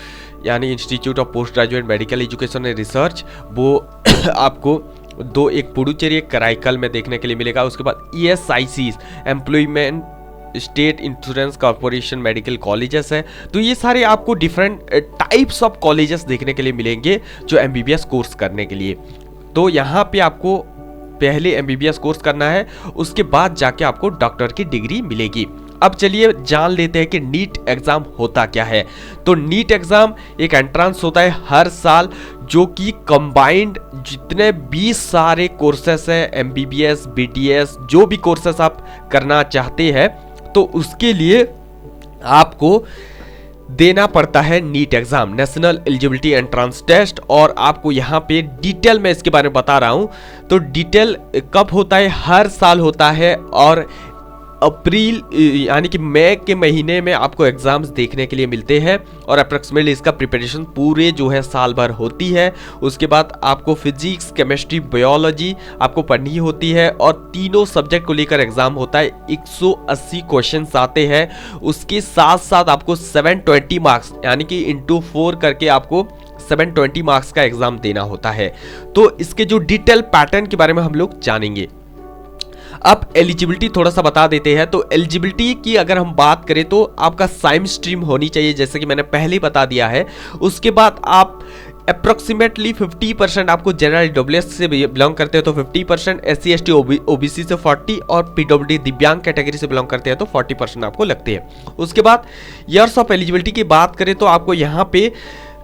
यानी institute of post graduate medical education and research, वो आपको दो, एक पुडुचेरी एक कराईकल में देखने के लिए मिलेगा। उसके बाद ESIC employment state insurance corporation medical colleges है। तो ये सारे आपको डिफरेंट टाइप्स ऑफ कॉलेजेस देखने के लिए मिलेंगे जो MBBS कोर्स करने के लिए। तो यहाँ पे आपको पहले MBBS कोर्स करना है, उसके बाद जाके आपको डॉक्टर की डिग्री मिलेगी। अब चलिए जान लेते हैं कि नीट एग्जाम होता क्या है। तो नीट एग्जाम एक एंट्रेंस होता है हर साल, जो कि कंबाइंड जितने 20 सारे कोर्सेस है, MBBS BDS जो भी कोर्सेस आप करना चाहते हैं, तो उसके लिए आपको देना पड़ता है NEET exam, national eligibility entrance test. और आपको यहाँ पे डिटेल में इसके बारे में बता रहा हूँ। तो डिटेल कब होता है, हर साल होता है, और अप्रैल यानी कि मई के महीने में आपको एग्जाम्स देखने के लिए मिलते हैं। और अप्रॉक्सीमेटली इसका प्रिपरेशन पूरे जो है साल भर होती है। उसके बाद आपको फिजिक्स, केमिस्ट्री, बायोलॉजी आपको पढ़नी होती है, और तीनों सब्जेक्ट को लेकर एग्जाम होता है। 180 क्वेश्चंस आते हैं। उसके साथ साथ आपको 720 मार्क्स यानी कि इंटू 4 करके आपको 720 मार्क्स का एग्जाम देना होता है। तो इसके जो डिटेल पैटर्न के बारे में हम लोग जानेंगे। अब एलिजिबिलिटी थोड़ा सा बता देते हैं। तो एलिजिबिलिटी की अगर हम बात करें तो आपका साइंस स्ट्रीम होनी चाहिए, जैसे कि मैंने पहले ही बता दिया है। उसके बाद आप अप्रोक्सीमेटली 50% आपको जनरल EWS से बिलोंग करते हैं तो 50%, SC ST OBC से 40 और PWD दिव्यांग कैटेगरी से बिलोंग करते हैं तो 40% आपको लगते हैं। उसके बाद ईयर्स ऑफ एलिजिबिलिटी की बात करें तो आपको यहाँ पे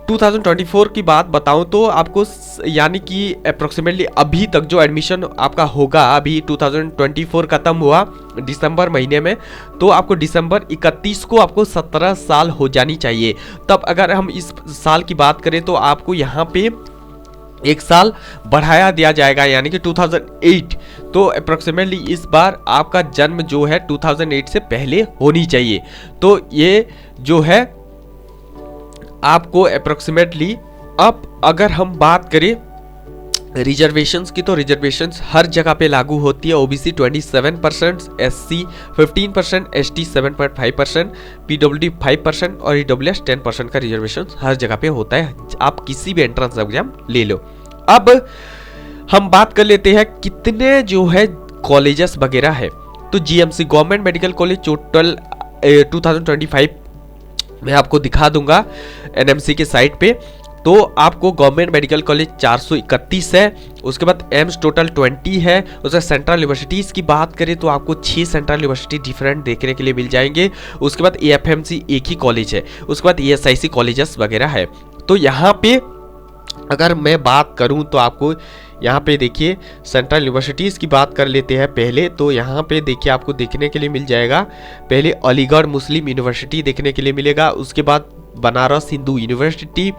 2024 की बात बताऊं तो आपको यानी कि अप्रोक्सीमेटली अभी तक जो एडमिशन आपका होगा, अभी 2024 खत्म हुआ दिसंबर महीने में, तो आपको दिसंबर 31 को आपको 17 साल हो जानी चाहिए। तब अगर हम इस साल की बात करें तो आपको यहाँ पे एक साल बढ़ाया दिया जाएगा, यानी कि 2008। तो अप्रोक्सीमेटली इस बार आपका जन्म जो है 2008 से पहले होनी चाहिए। तो ये जो है आपको अप्रोक्सीमेटली। अब अगर हम बात करें रिजर्वेशंस की, तो रिजर्वेशंस हर जगह पे लागू होती है। OBC 27%, SC 15%, ST 7.5%, PWD 5% और EWS 10% का रिजर्वेशन हर जगह पे होता है। आप किसी भी एंट्रेंस एग्जाम ले लो। अब हम बात कर लेते हैं कितने जो है कॉलेजेस वगैरह है। तो GMC government medical college total 2025 मैं आपको दिखा दूंगा NMC के साइट पे। तो आपको गवर्नमेंट मेडिकल कॉलेज 431 है। उसके बाद एम्स टोटल 20 है। उसके सेंट्रल यूनिवर्सिटीज़ की बात करें तो आपको 6 सेंट्रल यूनिवर्सिटी डिफरेंट देखने के लिए मिल जाएंगे। उसके बाद AFMC एक ही कॉलेज है। उसके बाद ESIC कॉलेजेस वगैरह है। तो यहाँ पे अगर मैं बात करूं तो आपको यहाँ पे देखिए सेंट्रल यूनिवर्सिटीज़ की बात कर लेते हैं पहले। तो यहाँ पे देखिए आपको देखने के लिए मिल जाएगा, पहले अलीगढ़ मुस्लिम यूनिवर्सिटी देखने के लिए मिलेगा। उसके बाद बनारस हिंदू यूनिवर्सिटी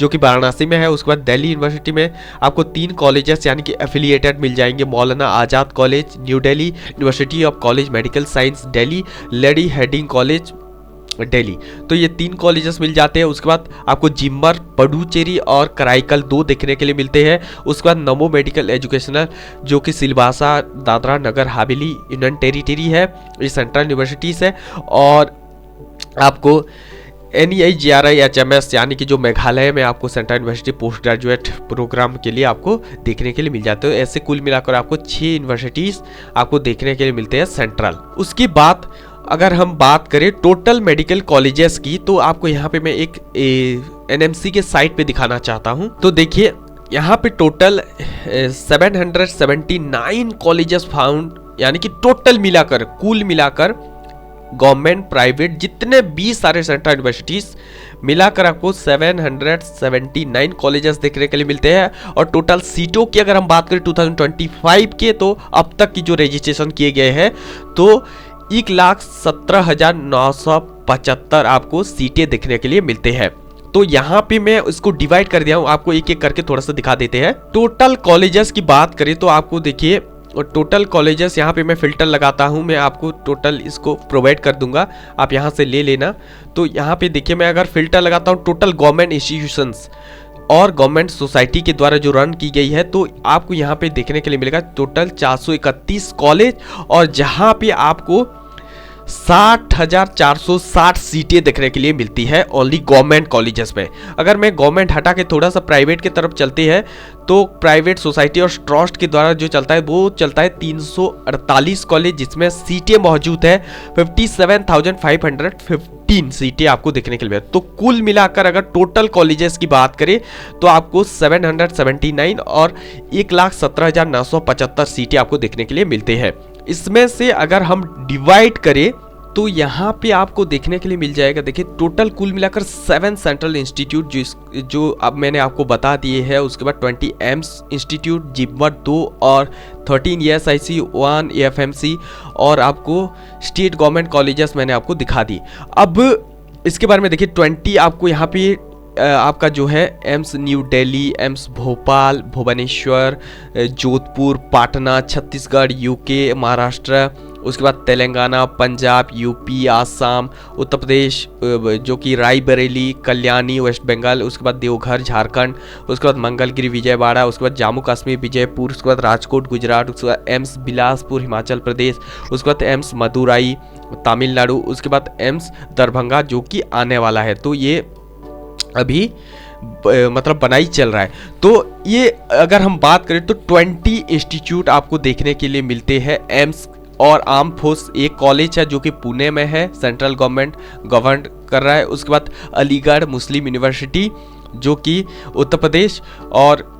जो कि वाराणसी में है। उसके बाद दिल्ली यूनिवर्सिटी में आपको 3 कॉलेजेस यानी कि एफिलिएटेड मिल जाएंगे, Maulana Azad college New Delhi, university of college medical science Delhi, lady Hardinge college Delhi. तो ये 3 कॉलेजेस मिल जाते हैं। उसके बाद आपको जिम्मर, पडुचेरी और कराईकल 2 देखने के लिए मिलते हैं। उसके बाद नमो मेडिकल एजुकेशनल जो कि सिलवासा, दादरा नगर हवेली यूनियन टेरिटरी है, ये सेंट्रल यूनिवर्सिटीज़ है। और आपको NEIGRI HMS यानी कि जो मेघालय में आपको central university post graduate programme के लिए आपको देखने के लिए मिल जाते हैं। ऐसे कुल मिलाकर आपको 6 यूनिवर्सिटीज़ आपको देखने के लिए मिलते हैं सेंट्रल। उसके बाद अगर हम बात करें टोटल मेडिकल कॉलेजेस की, तो आपको यहाँ पे मैं एक NMC के साइट पे दिखाना चाहता हूँ। तो देखिए यहाँ पे टोटल 779 कॉलेजेस फाउंड, यानी कि टोटल मिलाकर कुल मिलाकर गवर्नमेंट प्राइवेट जितने 20 सारे सेंट्रल यूनिवर्सिटीज मिलाकर आपको 779 कॉलेजेस देखने के लिए मिलते हैं। और टोटल सीटों की अगर हम बात करें 2025 के, तो अब तक की जो रजिस्ट्रेशन किए गए हैं तो 1,17,975 आपको सीटें देखने के लिए मिलते हैं। तो यहाँ पे मैं इसको डिवाइड कर दिया हूँ, आपको एक एक करके थोड़ा सा दिखा देते हैं। टोटल कॉलेजेस की बात करें तो आपको देखिए टोटल कॉलेजेस यहाँ पे मैं फ़िल्टर लगाता हूँ, मैं आपको टोटल इसको प्रोवाइड कर दूंगा, आप यहाँ से ले लेना। तो यहाँ पे देखिए मैं अगर फ़िल्टर लगाता हूँ टोटल गवर्नमेंट इंस्टीट्यूशंस और गवर्नमेंट सोसाइटी के द्वारा जो रन की गई है, तो आपको यहाँ पे देखने के लिए मिलेगा टोटल 431 कॉलेज, और जहाँ पे आपको 60,460 सीटें देखने के लिए मिलती है ओनली गवर्नमेंट कॉलेजेस में। अगर मैं गवर्नमेंट हटा के थोड़ा सा प्राइवेट की तरफ चलते हैं, तो प्राइवेट सोसाइटी और ट्रस्ट के द्वारा जो चलता है वो चलता है 348 कॉलेज, जिसमें सीटें मौजूद है 57,515 सीटें आपको देखने के लिए। तो कुल मिलाकर अगर टोटल कॉलेजेस की बात करें तो आपको 779 और 1,17,975 सीटें आपको देखने के लिए मिलते हैं। इसमें से अगर हम डिवाइड करें तो यहाँ पे आपको देखने के लिए मिल जाएगा, देखिए टोटल कुल मिलाकर 7 सेंट्रल इंस्टीट्यूट जो अब मैंने आपको बता दिए हैं, उसके बाद 20 एम्स इंस्टीट्यूट, जिपमर 2 और 13 ESIC 1 AFMC, और आपको स्टेट गवर्नमेंट कॉलेजेस मैंने आपको दिखा दी। अब इसके बारे में देखिए 20 आपको यहाँ पे आपका जो है AIIMS New Delhi, AIIMS Bhopal, Bhubaneswar, Jodhpur, Patna, Chhattisgarh, UK, Maharashtra, उसके बाद तेलंगाना, पंजाब, UP, आसाम, उत्तर प्रदेश जो कि रायबरेली, कल्याणी वेस्ट बंगाल, उसके बाद देवघर झारखंड, उसके बाद मंगलगिरी विजयवाड़ा, उसके बाद जम्मू कश्मीर विजयपुर, उसके बाद राजकोट गुजरात, उसके बाद एम्स बिलासपुर हिमाचल प्रदेश, उसके बाद एम्स मदुराई तमिलनाडु, उसके बाद एम्स दरभंगा जो कि आने वाला है। तो ये अभी मतलब बनाई चल रहा है। तो ये अगर हम बात करें तो 20 इंस्टीट्यूट आपको देखने के लिए मिलते हैं। एम्स और आर्म फोर्स एक कॉलेज है जो कि पुणे में है, सेंट्रल गवर्नमेंट गवर्न कर रहा है। उसके बाद अलीगढ़ मुस्लिम यूनिवर्सिटी जो कि उत्तर प्रदेश, और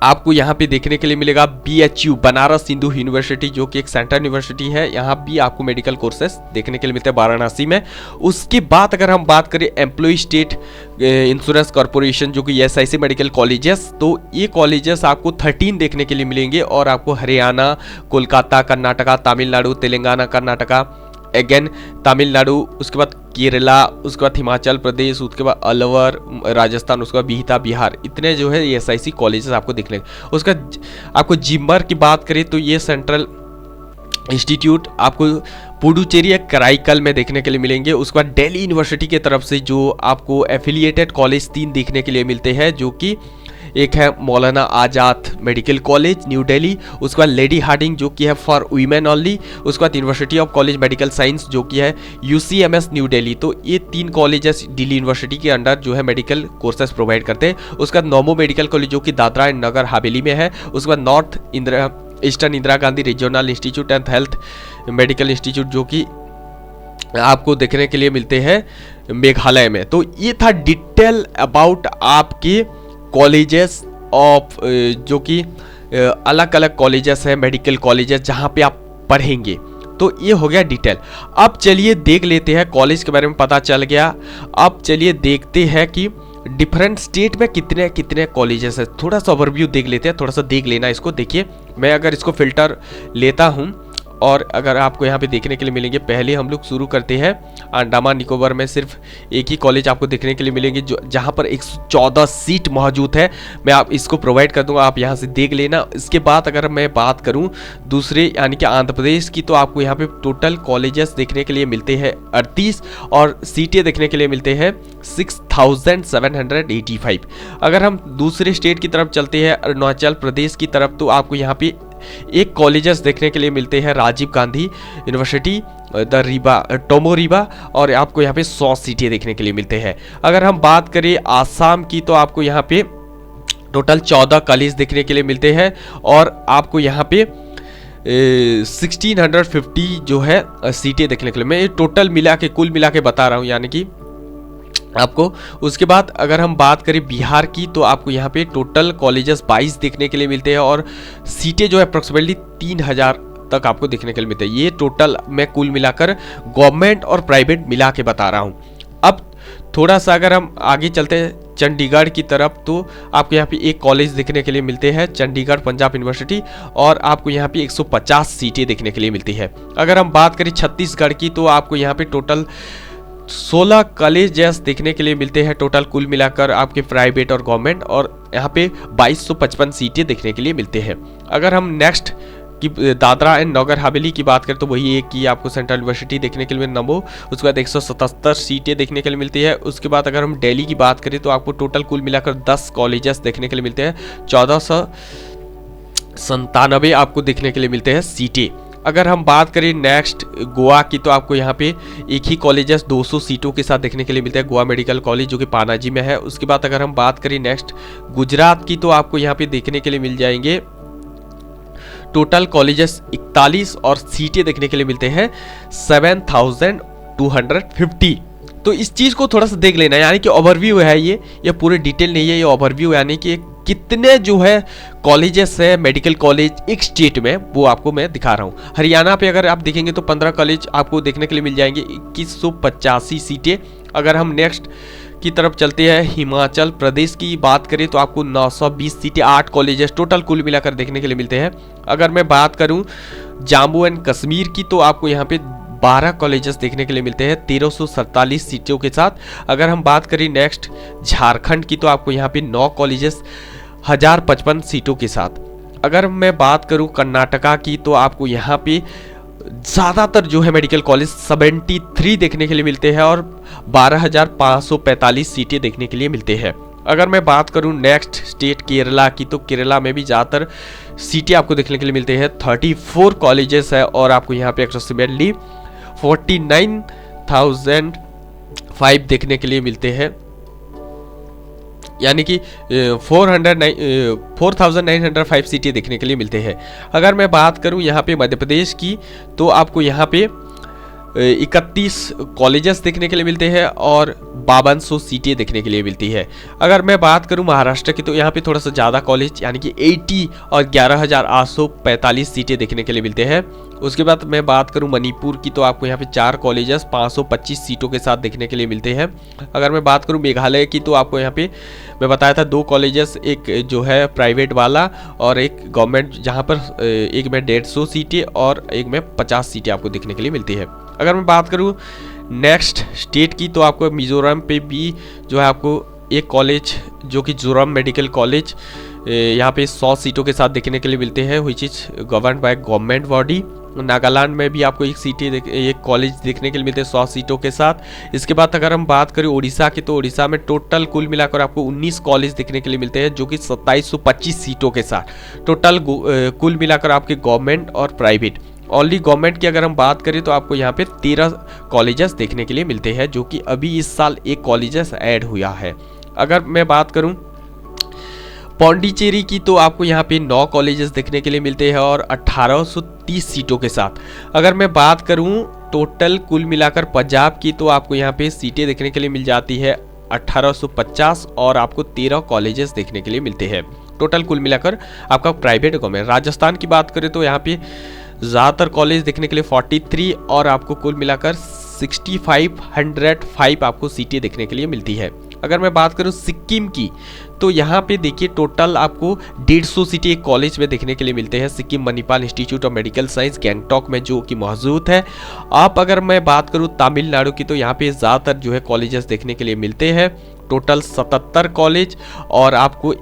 आपको यहाँ पे देखने के लिए मिलेगा BHU बनारस हिंदू यूनिवर्सिटी जो कि एक सेंट्रल यूनिवर्सिटी है, यहाँ भी आपको मेडिकल कोर्सेस देखने के लिए मिलते हैं वाराणसी में। उसके बाद अगर हम बात करें एम्प्लॉय स्टेट इंश्योरेंस कॉर्पोरेशन जो कि SIC मेडिकल कॉलेजेस, तो ये कॉलेजेस आपको 13 देखने के लिए मिलेंगे, और आपको हरियाणा, कोलकाता, कर्नाटका, तमिलनाडु, तेलंगाना, कर्नाटका, अगेन तमिलनाडु, उसके बाद केरला, उसके बाद हिमाचल प्रदेश, उसके बाद अलवर राजस्थान, उसके बाद बिहार, बिहार, इतने जो है SIC कॉलेजेस आपको दिखने। उसका आपको जिपमर की बात करें तो ये सेंट्रल इंस्टीट्यूट आपको पुडुचेरी या कराईकल में देखने के लिए मिलेंगे। उसके बाद दिल्ली यूनिवर्सिटी की तरफ से जो आपको एफिलिएटेड कॉलेज 3 देखने के लिए मिलते हैं, जो कि एक है मौलाना आज़ाद मेडिकल कॉलेज न्यू दिल्ली, उसके बाद लेडी हार्डिंग जो कि है फॉर वीमेन ओनली, उसके बाद university of college medical science जो कि है UCMS न्यू दिल्ली। तो ये 3 कॉलेजेस दिल्ली यूनिवर्सिटी के अंडर जो है मेडिकल कोर्सेज प्रोवाइड करते हैं। उसके बाद नोमो मेडिकल कॉलेज जो कि दादरा एंड नगर हवेली में है। उसके बाद north eastern Indira Gandhi regional institute and health medical institute जो कि आपको देखने के लिए मिलते हैं मेघालय में। तो ये था डिटेल अबाउट आपके कॉलेजेस ऑफ जो कि अलग अलग कॉलेजेस हैं, मेडिकल कॉलेजेस जहाँ पे आप पढ़ेंगे। तो ये हो गया डिटेल। अब चलिए देख लेते हैं, कॉलेज के बारे में पता चल गया। अब चलिए देखते हैं कि डिफरेंट स्टेट में कितने कितने कॉलेजेस हैं। थोड़ा सा ओवरव्यू देख लेते हैं, थोड़ा सा देख लेना इसको। देखिए मैं अगर इसको फिल्टर लेता हूँ और अगर आपको यहाँ पे देखने के लिए मिलेंगे, पहले हम लोग शुरू करते हैं अंडमान निकोबार में। सिर्फ एक ही कॉलेज आपको देखने के लिए मिलेंगे जो जहाँ पर 114 सीट मौजूद है। मैं आप इसको प्रोवाइड कर दूंगा, आप यहाँ से देख लेना। इसके बाद अगर मैं बात करूँ दूसरे यानी कि आंध्र प्रदेश की, तो आपको यहाँ पे टोटल कॉलेजेस देखने के लिए मिलते हैं 38 और सीटें देखने के लिए मिलते हैं 6785। अगर हम दूसरे स्टेट की तरफ चलते हैं अरुणाचल प्रदेश की तरफ, तो आपको यहाँ पे एक कॉलेजेस देखने के लिए मिलते हैं राजीव गांधी यूनिवर्सिटी द रीबा टोमोरीबा, और आपको यहाँ पे 100 सीटें देखने के लिए मिलते हैं। अगर हम बात करें आसाम की, तो आपको यहाँ पे टोटल 14 कॉलेज देखने के लिए मिलते हैं, और आपको यहाँ पे 1650 जो है सीटें देखने के लिए। मैं टोटल मिला के कुल मिला के बता रहा हूँ यानी कि आपको। उसके बाद अगर हम बात करें बिहार की, तो आपको यहाँ पे टोटल कॉलेजेस 22 देखने के लिए मिलते हैं, और सीटें जो है अप्रोक्सीमेटली 3000 तक आपको देखने के लिए मिलते हैं। ये टोटल मैं कुल मिलाकर गवर्नमेंट और प्राइवेट मिला के बता रहा हूँ। अब थोड़ा सा अगर हम आगे चलते हैं चंडीगढ़ की तरफ, तो आपको यहाँ पे एक कॉलेज देखने के लिए मिलते हैं चंडीगढ़ पंजाब यूनिवर्सिटी, और आपको यहाँ पे 150 सीटें देखने के लिए मिलती है। अगर हम बात करें छत्तीसगढ़ की, तो आपको यहाँ पे टोटल 16 कॉलेजेस देखने के लिए मिलते हैं टोटल कुल मिलाकर आपके प्राइवेट और गवर्नमेंट, और यहाँ पे 2255 सीटें देखने के लिए मिलते हैं। अगर हम नेक्स्ट कि दादरा एंड नगर हवेली की बात करें तो वही एक की आपको सेंट्रल यूनिवर्सिटी देखने के लिए नमो, उसके बाद 177 सीटें देखने के लिए मिलती है। उसके बाद अगर हम दिल्ली की बात करें तो आपको टोटल कुल मिलाकर 10 कॉलेजेस देखने के लिए मिलते हैं, 1497 आपको देखने के लिए मिलते हैं सीटें। अगर हम बात करें नेक्स्ट गोवा की तो आपको यहाँ पे एक ही कॉलेजेस 200 सीटों के साथ देखने के लिए मिलता है, गोवा मेडिकल कॉलेज जो कि पानाजी में है। उसके बाद अगर हम बात करें नेक्स्ट गुजरात की तो आपको यहाँ पे देखने के लिए मिल जाएंगे टोटल कॉलेजेस 41 और सीटें देखने के लिए मिलते हैं 7250। तो इस चीज को थोड़ा सा देख लेना, यानी कि ओवरव्यू है ये पूरे डिटेल नहीं है, ये ओवरव्यू यानी कि कितने जो है कॉलेजेस है मेडिकल कॉलेज एक स्टेट में, वो आपको मैं दिखा रहा हूँ। हरियाणा पे अगर आप देखेंगे तो 15 कॉलेज आपको देखने के लिए मिल जाएंगे, 2185 सीटें। अगर हम नेक्स्ट की तरफ चलते हैं हिमाचल प्रदेश की बात करें तो आपको 920 सीटें, 8 कॉलेजेस टोटल कुल मिलाकर देखने के लिए मिलते हैं। अगर मैं बात करूं जम्मू एंड कश्मीर की तो आपको यहां पे 12 कॉलेजेस देखने के लिए मिलते हैं 1347 सीटों के साथ। अगर हम बात करें नेक्स्ट झारखंड की तो आपको यहाँ पे 9 कॉलेजेस 1055 सीटों के साथ। अगर मैं बात करूं कर्नाटका की तो आपको यहाँ पे ज़्यादातर जो है मेडिकल कॉलेज 73 देखने के लिए मिलते हैं और 12,545 सीटें देखने के लिए मिलते हैं। अगर मैं बात करूं नेक्स्ट स्टेट केरला की तो केरला में भी ज़्यादातर सीटें आपको देखने के लिए मिलते हैं, 34 कॉलेजेस है और आपको यहाँ पे अप्रोक्सीमेटली 49,005 देखने के लिए मिलते हैं, यानी कि 4,905 सीटें देखने के लिए मिलते हैं। अगर मैं बात करूं यहाँ पे मध्य प्रदेश की तो आपको यहाँ पे 31 कॉलेजेस देखने के लिए मिलते हैं और 5200 सीटें देखने के लिए मिलती है। अगर मैं बात करूं महाराष्ट्र की तो यहाँ पे थोड़ा सा ज़्यादा कॉलेज यानी कि 80 और 11,845 सीटें देखने के लिए मिलते हैं। उसके बाद मैं बात करूं मणिपुर की तो आपको यहाँ पे 4 कॉलेजेस 525 सीटों के साथ देखने के लिए मिलते हैं। अगर मैं बात करूं मेघालय की तो आपको यहाँ पे मैं बताया था 2 कॉलेजेस, एक जो है प्राइवेट वाला और एक गवर्नमेंट, जहाँ पर एक में 150 सीटें और एक में 50 सीटें आपको देखने के लिए मिलती है। अगर मैं बात करूं नेक्स्ट स्टेट की तो आपको मिजोरम पे भी जो है आपको एक कॉलेज जो कि जोरम मेडिकल कॉलेज यहाँ पे 100 सीटों के साथ देखने के लिए मिलते हैं, which is govern by government body. Nagaland में भी आपको एक कॉलेज देखने के लिए मिलते हैं 100 सीटों के साथ। इसके बाद अगर हम बात करें उड़ीसा की तो उड़ीसा में टोटल कुल मिलाकर आपको 19 कॉलेज देखने के लिए मिलते हैं जो कि 2725 सीटों के साथ टोटल कुल मिलाकर आपके गवर्नमेंट और प्राइवेट। ओनली गवर्नमेंट की अगर हम बात करें तो आपको यहाँ पे 13 कॉलेजेस देखने के लिए मिलते हैं, जो कि अभी इस साल एक कॉलेजेस ऐड हुआ है। अगर मैं बात करूँ पौंडीचेरी की तो आपको यहाँ पे 9 कॉलेजेस देखने के लिए मिलते हैं और 1830 सीटों के साथ। अगर मैं बात करूँ टोटल कुल मिलाकर पंजाब की तो आपको यहाँ पे सीटें देखने के लिए मिल जाती है 1850 और आपको 13 कॉलेजेस देखने के लिए मिलते हैं टोटल कुल मिलाकर आपका प्राइवेट गवर्नमेंट। राजस्थान की बात करें तो यहाँ पे ज़्यादातर कॉलेज देखने के लिए 43 और आपको कुल मिलाकर 6505 आपको सीटें देखने के लिए मिलती है। अगर मैं बात करूं सिक्किम की तो यहाँ पे देखिए टोटल आपको 150 सीटें एक कॉलेज में देखने के लिए मिलते हैं, Sikkim Manipal institute of medical science Gangtok में जो कि मौजूद है। आप अगर मैं बात करूं तमिलनाडु की तो यहाँ पे ज़्यादातर जो है कॉलेजेस देखने के लिए मिलते हैं, टोटल 77 कॉलेज और आपको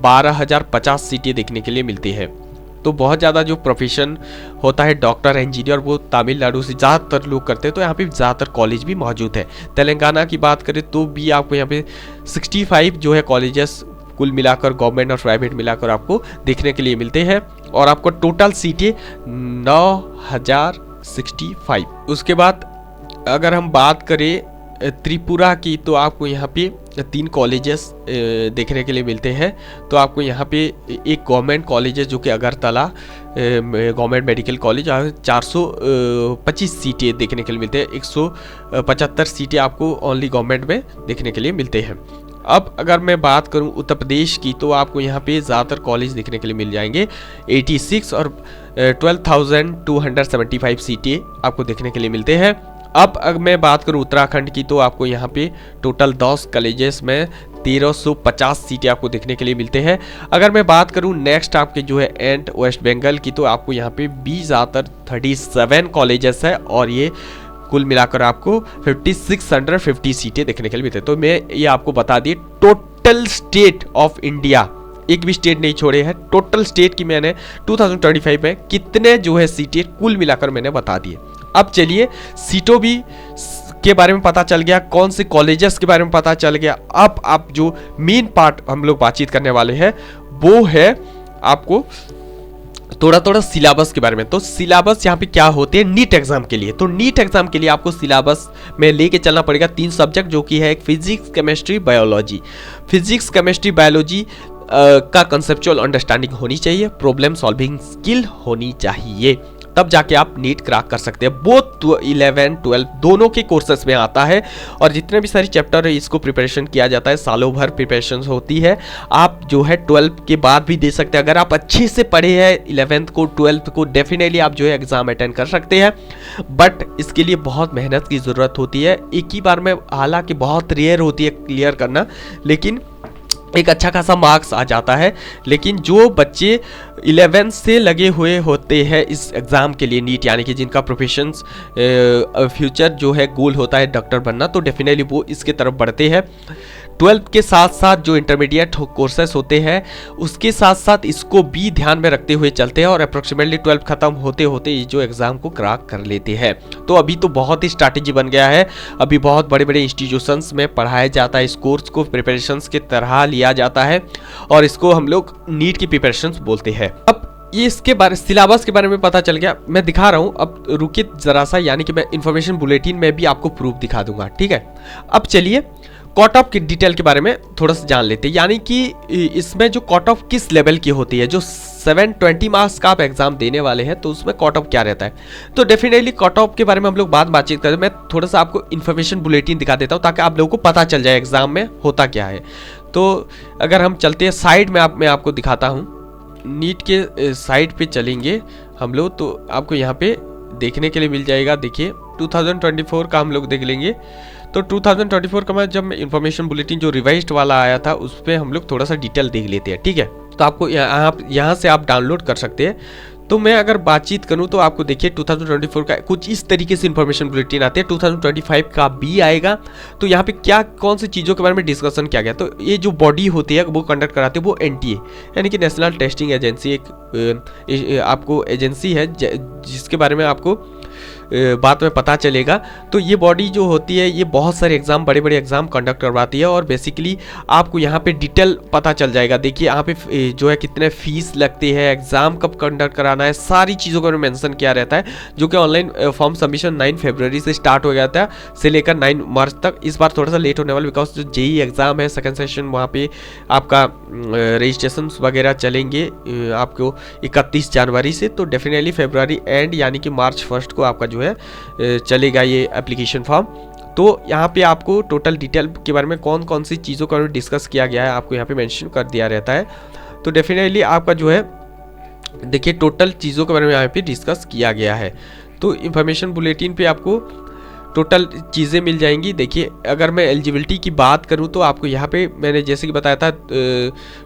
12,050 सीटें देखने के लिए मिलती है। तो बहुत ज़्यादा जो प्रोफेशन होता है डॉक्टर इंजीनियर वो तमिलनाडु से ज़्यादातर लोग करते हैं, तो यहाँ पे ज़्यादातर कॉलेज भी मौजूद है। तेलंगाना की बात करें तो भी आपको यहाँ पे 65 जो है कॉलेजेस कुल मिलाकर गवर्नमेंट और प्राइवेट मिलाकर आपको देखने के लिए मिलते हैं और आपको टोटल सीटें 9,065। उसके बाद अगर हम बात करें त्रिपुरा की तो आपको यहाँ पे 3 कॉलेजेस देखने के लिए मिलते हैं। तो आपको यहाँ पे एक गवर्नमेंट कॉलेज है जो कि अगरतला गवर्नमेंट मेडिकल कॉलेज, 425 सीटें देखने के लिए मिलते हैं, 175 सीटें आपको ओनली गवर्नमेंट में देखने के लिए मिलते हैं। अब अगर मैं बात करूं उत्तर प्रदेश की तो आपको यहाँ पे ज़्यादातर कॉलेज देखने के लिए मिल जाएंगे, 86 और 12,275 सीटें आपको देखने के लिए मिलते हैं। अब अगर मैं बात करूं उत्तराखंड की तो आपको यहाँ पे टोटल 10 कॉलेजेस में 1350 सीटें आपको देखने के लिए मिलते हैं। अगर मैं बात करूं नेक्स्ट आपके जो है एंड वेस्ट बंगाल की तो आपको यहाँ पे 20,037 कॉलेजेस है और ये कुल मिलाकर आपको 5650 सीटें देखने के लिए मिलते। तो मैं ये आपको बता दिए टोटल स्टेट ऑफ इंडिया, एक भी स्टेट नहीं छोड़े हैं, टोटल स्टेट की मैंने 2025 में कितने जो है सीटें कुल मिलाकर मैंने बता दिए। अब चलिए सीटों भी के बारे में पता चल गया, कौन से कॉलेजेस के बारे में पता चल गया। अब आप जो मेन पार्ट हम लोग बातचीत करने वाले हैं वो है आपको थोड़ा सिलेबस के बारे में। तो सिलेबस यहाँ पे क्या होते हैं नीट एग्जाम के लिए। तो नीट एग्जाम के लिए आपको सिलेबस में लेके चलना पड़ेगा 3 सब्जेक्ट, जो कि है एक physics, chemistry, biology. Physics, chemistry, biology का कंसेप्चुअल अंडरस्टैंडिंग होनी चाहिए, प्रॉब्लम सॉल्विंग स्किल होनी चाहिए, तब जाके आप नीट क्रैक कर सकते हैं। बोथ 11, 12 दोनों के कोर्सेस में आता है, और जितने भी सारे चैप्टर है इसको प्रिपरेशन किया जाता है, सालों भर प्रिपरेशन होती है। आप जो है 12 के बाद भी दे सकते हैं, अगर आप अच्छे से पढ़े हैं 11th को 12th को, डेफिनेटली आप जो है एग्जाम अटेंड कर सकते हैं। बट इसके लिए बहुत मेहनत की ज़रूरत होती है, एक ही बार में, हालांकि बहुत रेयर होती है क्लियर करना, लेकिन एक अच्छा खासा मार्क्स आ जाता है। लेकिन जो बच्चे 11 से लगे हुए होते हैं इस एग्ज़ाम के लिए नीट, यानी कि जिनका प्रोफेशंस फ्यूचर जो है गोल होता है डॉक्टर बनना, तो डेफिनेटली वो इसके तरफ बढ़ते हैं। 12 के साथ साथ जो इंटरमीडिएट कोर्सेस होते हैं उसके साथ साथ इसको भी ध्यान में रखते हुए चलते हैं, और अप्रोक्सीमेटली 12 खत्म होते होते ये जो एग्ज़ाम को क्रैक कर लेते हैं। तो अभी तो बहुत ही स्ट्रैटेजी बन गया है, अभी बहुत बड़े बड़े इंस्टीट्यूशंस में पढ़ाया जाता है, इस कोर्स को प्रिपरेशंस के तरह लिया जाता है, और इसको हम लोग नीट की प्रिपरेशंस बोलते हैं। अब ये इसके बारे सिलेबस के बारे में पता चल गया, मैं दिखा रहा हूँ। अब रुकिए जरा सा, यानी कि मैं इन्फॉर्मेशन बुलेटिन में भी आपको प्रूफ दिखा दूंगा, ठीक है। अब चलिए कट ऑफ की डिटेल के बारे में थोड़ा सा जान लेते हैं, यानी कि इसमें जो कट ऑफ किस लेवल की होती है। जो 720 मार्क्स का आप एग्जाम देने वाले हैं तो उसमें कट ऑफ क्या रहता है, तो डेफिनेटली कट ऑफ के बारे में हम लोग बातचीत करें। मैं थोड़ा सा आपको इन्फॉर्मेशन बुलेटिन दिखा देता हूँ ताकि आप लोगों को पता चल जाए एग्जाम में होता क्या है। तो अगर हम चलते हैं साइड में, मैं आपको दिखाता हूँ, नीट के साइड पे चलेंगे हम लोग, तो आपको यहाँ पे देखने के लिए मिल जाएगा। देखिए 2024 का हम लोग देख लेंगे। तो 2024 का मैं जब इन्फॉर्मेशन बुलेटिन जो रिवाइज्ड वाला आया था उस पर हम लोग थोड़ा सा डिटेल देख लेते हैं, ठीक है। तो आपको यहाँ से आप डाउनलोड कर सकते हैं। तो मैं अगर बातचीत करूं तो आपको देखिए 2024 का कुछ इस तरीके से इन्फॉर्मेशन बुलेटिन आते हैं। 2025 का भी आएगा। तो यहाँ पे क्या कौन सी चीज़ों के बारे में डिस्कशन किया गया, तो ये जो बॉडी होती है वो कंडक्ट कराते हैं वो NTA यानी कि नेशनल टेस्टिंग एजेंसी, एक आपको एजेंसी है जिसके बारे में आपको बात में पता चलेगा। तो ये बॉडी जो होती है ये बहुत सारे एग्जाम, बड़े बड़े एग्जाम कंडक्ट करवाती है, और बेसिकली आपको यहाँ पे डिटेल पता चल जाएगा। देखिए यहाँ पे जो है कितने फीस लगती है, एग्जाम कब कंडक्ट कराना है, सारी चीज़ों को मेंशन किया रहता है। जो कि ऑनलाइन फॉर्म सबमिशन 9 फरवरी से स्टार्ट हो गया था, से लेकर 9 मार्च तक। इस बार थोड़ा सा लेट होने वाला, बिकॉज जो JEE एग्जाम है सेकेंड सेशन, वहाँ पे आपका रजिस्ट्रेशन वगैरह चलेंगे आपको 31 जनवरी से। तो डेफिनेटली फरवरी एंड यानी कि मार्च 1 को आपका जो है चलेगा ये एप्लीकेशन फॉर्म। तो यहाँ पे आपको टोटल डिटेल के बारे में कौन कौन सी चीज़ों का डिस्कस किया गया है आपको यहाँ पे मेंशन कर दिया रहता है। तो डेफिनेटली आपका जो है देखिए टोटल चीज़ों के बारे में यहाँ पे डिस्कस किया गया है। तो इन्फॉर्मेशन बुलेटिन पे आपको टोटल चीज़ें मिल जाएंगी। देखिए अगर मैं एलिजिबिलिटी की बात करूं तो आपको यहाँ पे मैंने जैसे कि बताया था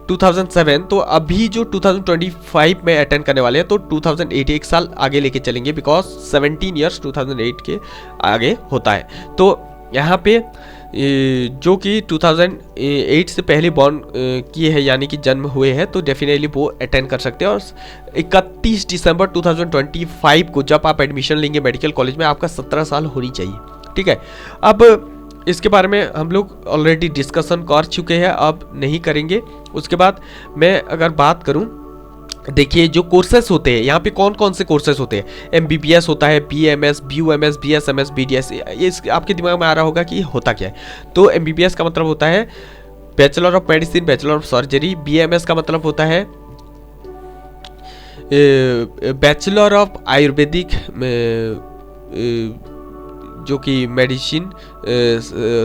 2007, तो अभी जो 2025 में अटेंड करने वाले हैं तो 2008 एक साल आगे लेके चलेंगे, बिकॉज 17 ईयर्स 2008 के आगे होता है। तो यहाँ पे जो कि 2008 से पहले बॉर्न किए हैं यानी कि जन्म हुए हैं, तो डेफिनेटली वो अटेंड कर सकते हैं। और 31 दिसंबर 2025 को जब आप एडमिशन लेंगे मेडिकल कॉलेज में, आपका 17 साल होनी चाहिए, ठीक है। अब इसके बारे में हम लोग ऑलरेडी डिस्कशन कर चुके हैं, अब नहीं करेंगे। उसके बाद मैं अगर बात करूं, देखिए जो कोर्सेस होते हैं यहाँ पे कौन कौन से कोर्सेस होते हैं। MBBS होता है, BMS, BUMS, BSMS, BDS, ये आपके दिमाग में आ रहा होगा कि होता क्या है। तो MBBS का मतलब होता है bachelor of medicine, bachelor of surgery. BMS का मतलब होता है बैचलर ऑफ आयुर्वेदिक, जो कि मेडिसिन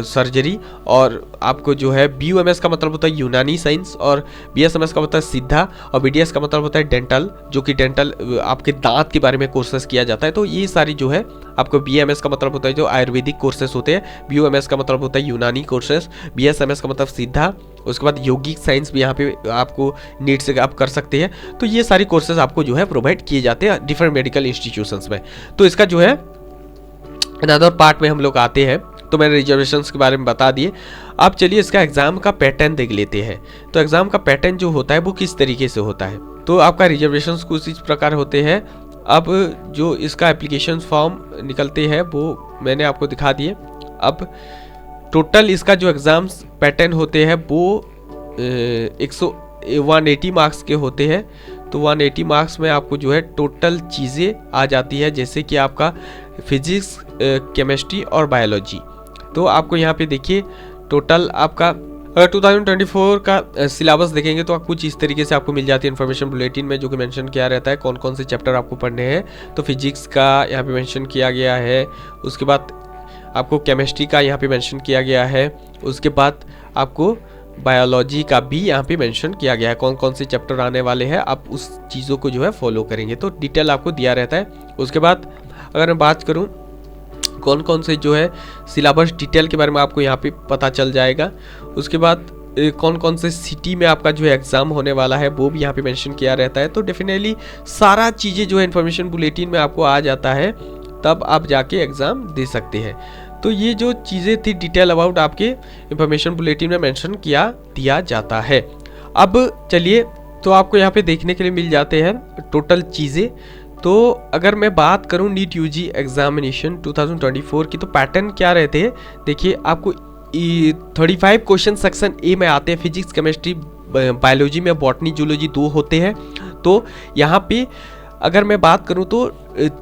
सर्जरी। और आपको जो है BUMS का मतलब होता है यूनानी साइंस, और BSMS का होता है सिद्धा, और BDS का मतलब होता है डेंटल, जो कि डेंटल आपके दांत के बारे में कोर्सेस किया जाता है। तो ये सारी जो है आपको BMS का मतलब होता है जो आयुर्वेदिक कोर्सेस होते हैं, BUMS का मतलब होता है यूनानी कोर्सेस, BSMS का मतलब सिद्धा। उसके बाद योगिक साइंस भी यहाँ पे आपको नीट से आप कर सकते हैं। तो ये सारी कोर्सेज आपको जो है प्रोवाइड किए जाते हैं डिफरेंट मेडिकल इंस्टीट्यूशंस में। तो इसका जो है अनदर पार्ट में हम लोग आते हैं। तो मैंने रिजर्वेशंस के बारे में बता दिए। अब चलिए इसका एग्ज़ाम का पैटर्न देख लेते हैं। तो एग्ज़ाम का पैटर्न जो होता है वो किस तरीके से होता है। तो आपका रिजर्वेशंस कुछ इस प्रकार होते हैं। अब जो इसका एप्लीकेशन फॉर्म निकलते हैं वो मैंने आपको दिखा दिए। अब टोटल इसका जो एग्ज़ाम्स पैटर्न होते हैं वो 180 मार्क्स के होते हैं। तो 180 मार्क्स में आपको जो है टोटल चीज़ें आ जाती है, जैसे कि आपका फिजिक्स, केमिस्ट्री और बायोलॉजी। तो आपको यहाँ पे देखिए टोटल आपका 2024 का सिलेबस देखेंगे तो कुछ इस तरीके से आपको मिल जाती है इन्फॉर्मेशन बुलेटिन में, जो कि मेंशन किया रहता है कौन कौन से चैप्टर आपको पढ़ने हैं। तो फिजिक्स का यहाँ पे मेंशन किया गया है, उसके बाद आपको केमिस्ट्री का यहाँ पे मेंशन किया गया है, उसके बाद आपको बायोलॉजी का भी यहाँ पे मेंशन किया गया है कौन कौन से चैप्टर आने वाले हैं। आप उस चीज़ों को जो है फॉलो करेंगे तो डिटेल आपको दिया रहता है। उसके बाद अगर मैं बात करूँ कौन कौन से जो है सिलेबस डिटेल के बारे में आपको यहाँ पे पता चल जाएगा। उसके बाद कौन कौन से सिटी में आपका जो है एग्ज़ाम होने वाला है वो भी यहाँ पे मेंशन किया रहता है। तो डेफिनेटली सारा चीज़ें जो है इन्फॉर्मेशन बुलेटिन में आपको आ जाता है, तब आप जाके एग्ज़ाम दे सकते हैं। तो ये जो चीज़ें थी डिटेल अबाउट आपके इन्फॉर्मेशन बुलेटिन में मेंशन किया दिया जाता है। अब चलिए तो आपको यहाँ पे देखने के लिए मिल जाते हैं टोटल चीज़ें। तो अगर मैं बात करूँ नीट यूजी एग्जामिनेशन 2024 की, तो पैटर्न क्या रहते हैं देखिए। आपको 35 क्वेश्चन सेक्शन ए में आते हैं। फिजिक्स, केमिस्ट्री, बायोलॉजी में बॉटनी, जूलॉजी 2 होते हैं। तो यहाँ पे अगर मैं बात करूं तो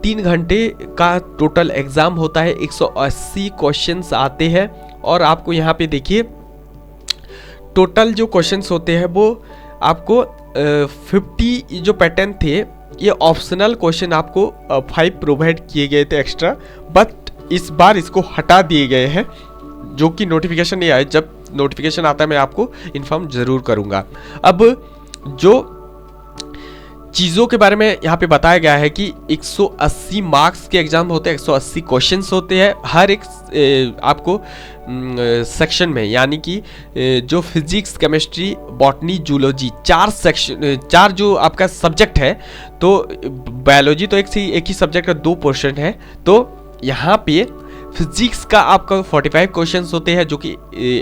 3 घंटे का टोटल एग्ज़ाम होता है। 180 क्वेश्चंस आते हैं और आपको यहाँ पे देखिए टोटल जो क्वेश्चंस होते हैं वो आपको 50 जो पैटर्न थे, ये ऑप्शनल क्वेश्चन आपको 5 प्रोवाइड किए गए थे एक्स्ट्रा, बट इस बार इसको हटा दिए गए हैं, जो कि नोटिफिकेशन नहीं आया। जब नोटिफिकेशन आता है मैं आपको इन्फॉर्म ज़रूर करूँगा। अब जो चीज़ों के बारे में यहाँ पे बताया गया है कि 180 मार्क्स के एग्जाम होते हैं, 180 क्वेश्चंस होते हैं हर एक आपको सेक्शन में, यानी कि जो physics, chemistry, botany, zoology 4 section, 4 जो आपका सब्जेक्ट है। तो बायोलॉजी तो एक ही सब्जेक्ट का 2 पोर्शन है। तो यहाँ पे फिजिक्स का आपका 45 क्वेश्चंस होते हैं, जो कि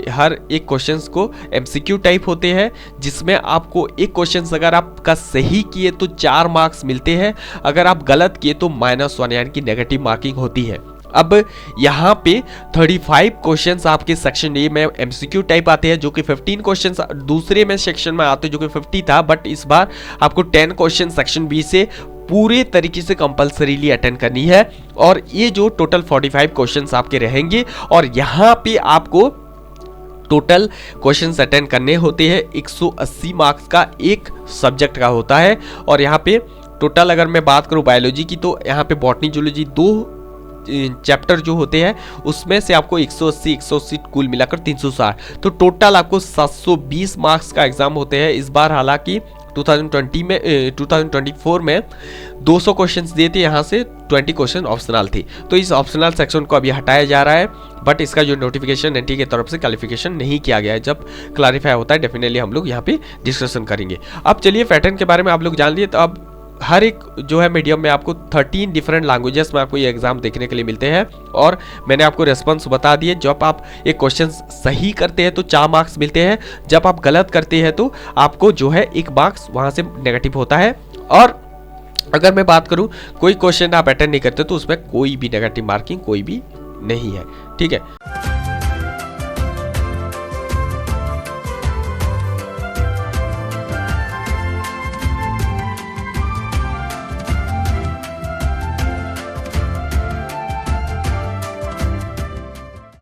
हर एक क्वेश्चंस को एमसीक्यू टाइप होते हैं, जिसमें आपको एक क्वेश्चंस अगर आपका सही किए तो 4 मार्क्स मिलते हैं, अगर आप गलत किए तो -1 यानी कि नेगेटिव मार्किंग होती है। अब यहाँ पे 35 क्वेश्चंस आपके सेक्शन ए में एमसीक्यू टाइप आते हैं, जो कि 15 क्वेश्चंस दूसरे में सेक्शन में आते हैं, जो कि 50 था, बट इस बार आपको 10 क्वेश्चन सेक्शन बी से पूरे तरीके से कंपल्सरीली अटेंड करनी है। और ये जो टोटल 45 क्वेश्चंस आपके रहेंगे और यहाँ पे आपको टोटल क्वेश्चंस अटेंड करने होते हैं। 180 मार्क्स का एक सब्जेक्ट का होता है। और यहाँ पे टोटल अगर मैं बात करूँ बायोलॉजी की, तो यहाँ पे बॉटनी, जूलॉजी 2 चैप्टर जो होते हैं उसमें से आपको 180 कुल मिलाकर 360, तो टोटल आपको 720 मार्क्स का एग्जाम होते हैं इस बार। हालांकि 2024 में 200 क्वेश्चंस दिए थे, यहाँ से 20 क्वेश्चन ऑप्शनल थे। तो इस ऑप्शनल सेक्शन को अभी हटाया जा रहा है, बट इसका जो नोटिफिकेशन एनटीए की तरफ से क्लैरिफिकेशन नहीं किया गया है। जब क्लैरिफाई होता है डेफिनेटली हम लोग यहाँ पे डिस्कशन करेंगे। अब चलिए पैटर्न के बारे में आप लोग जान लिए। तो अब हर एक जो है मीडियम में आपको 13 डिफरेंट लैंग्वेजेस में आपको ये एग्जाम देखने के लिए मिलते हैं। और मैंने आपको रेस्पॉन्स बता दिए, जब आप एक क्वेश्चन सही करते हैं तो 4 मार्क्स मिलते हैं, जब आप गलत करते हैं तो आपको जो है 1 मार्क्स वहाँ से नेगेटिव होता है। और अगर मैं बात करूँ कोई क्वेश्चन आप अटेंड नहीं करते तो उसमें कोई भी नेगेटिव मार्किंग कोई भी नहीं है। ठीक है।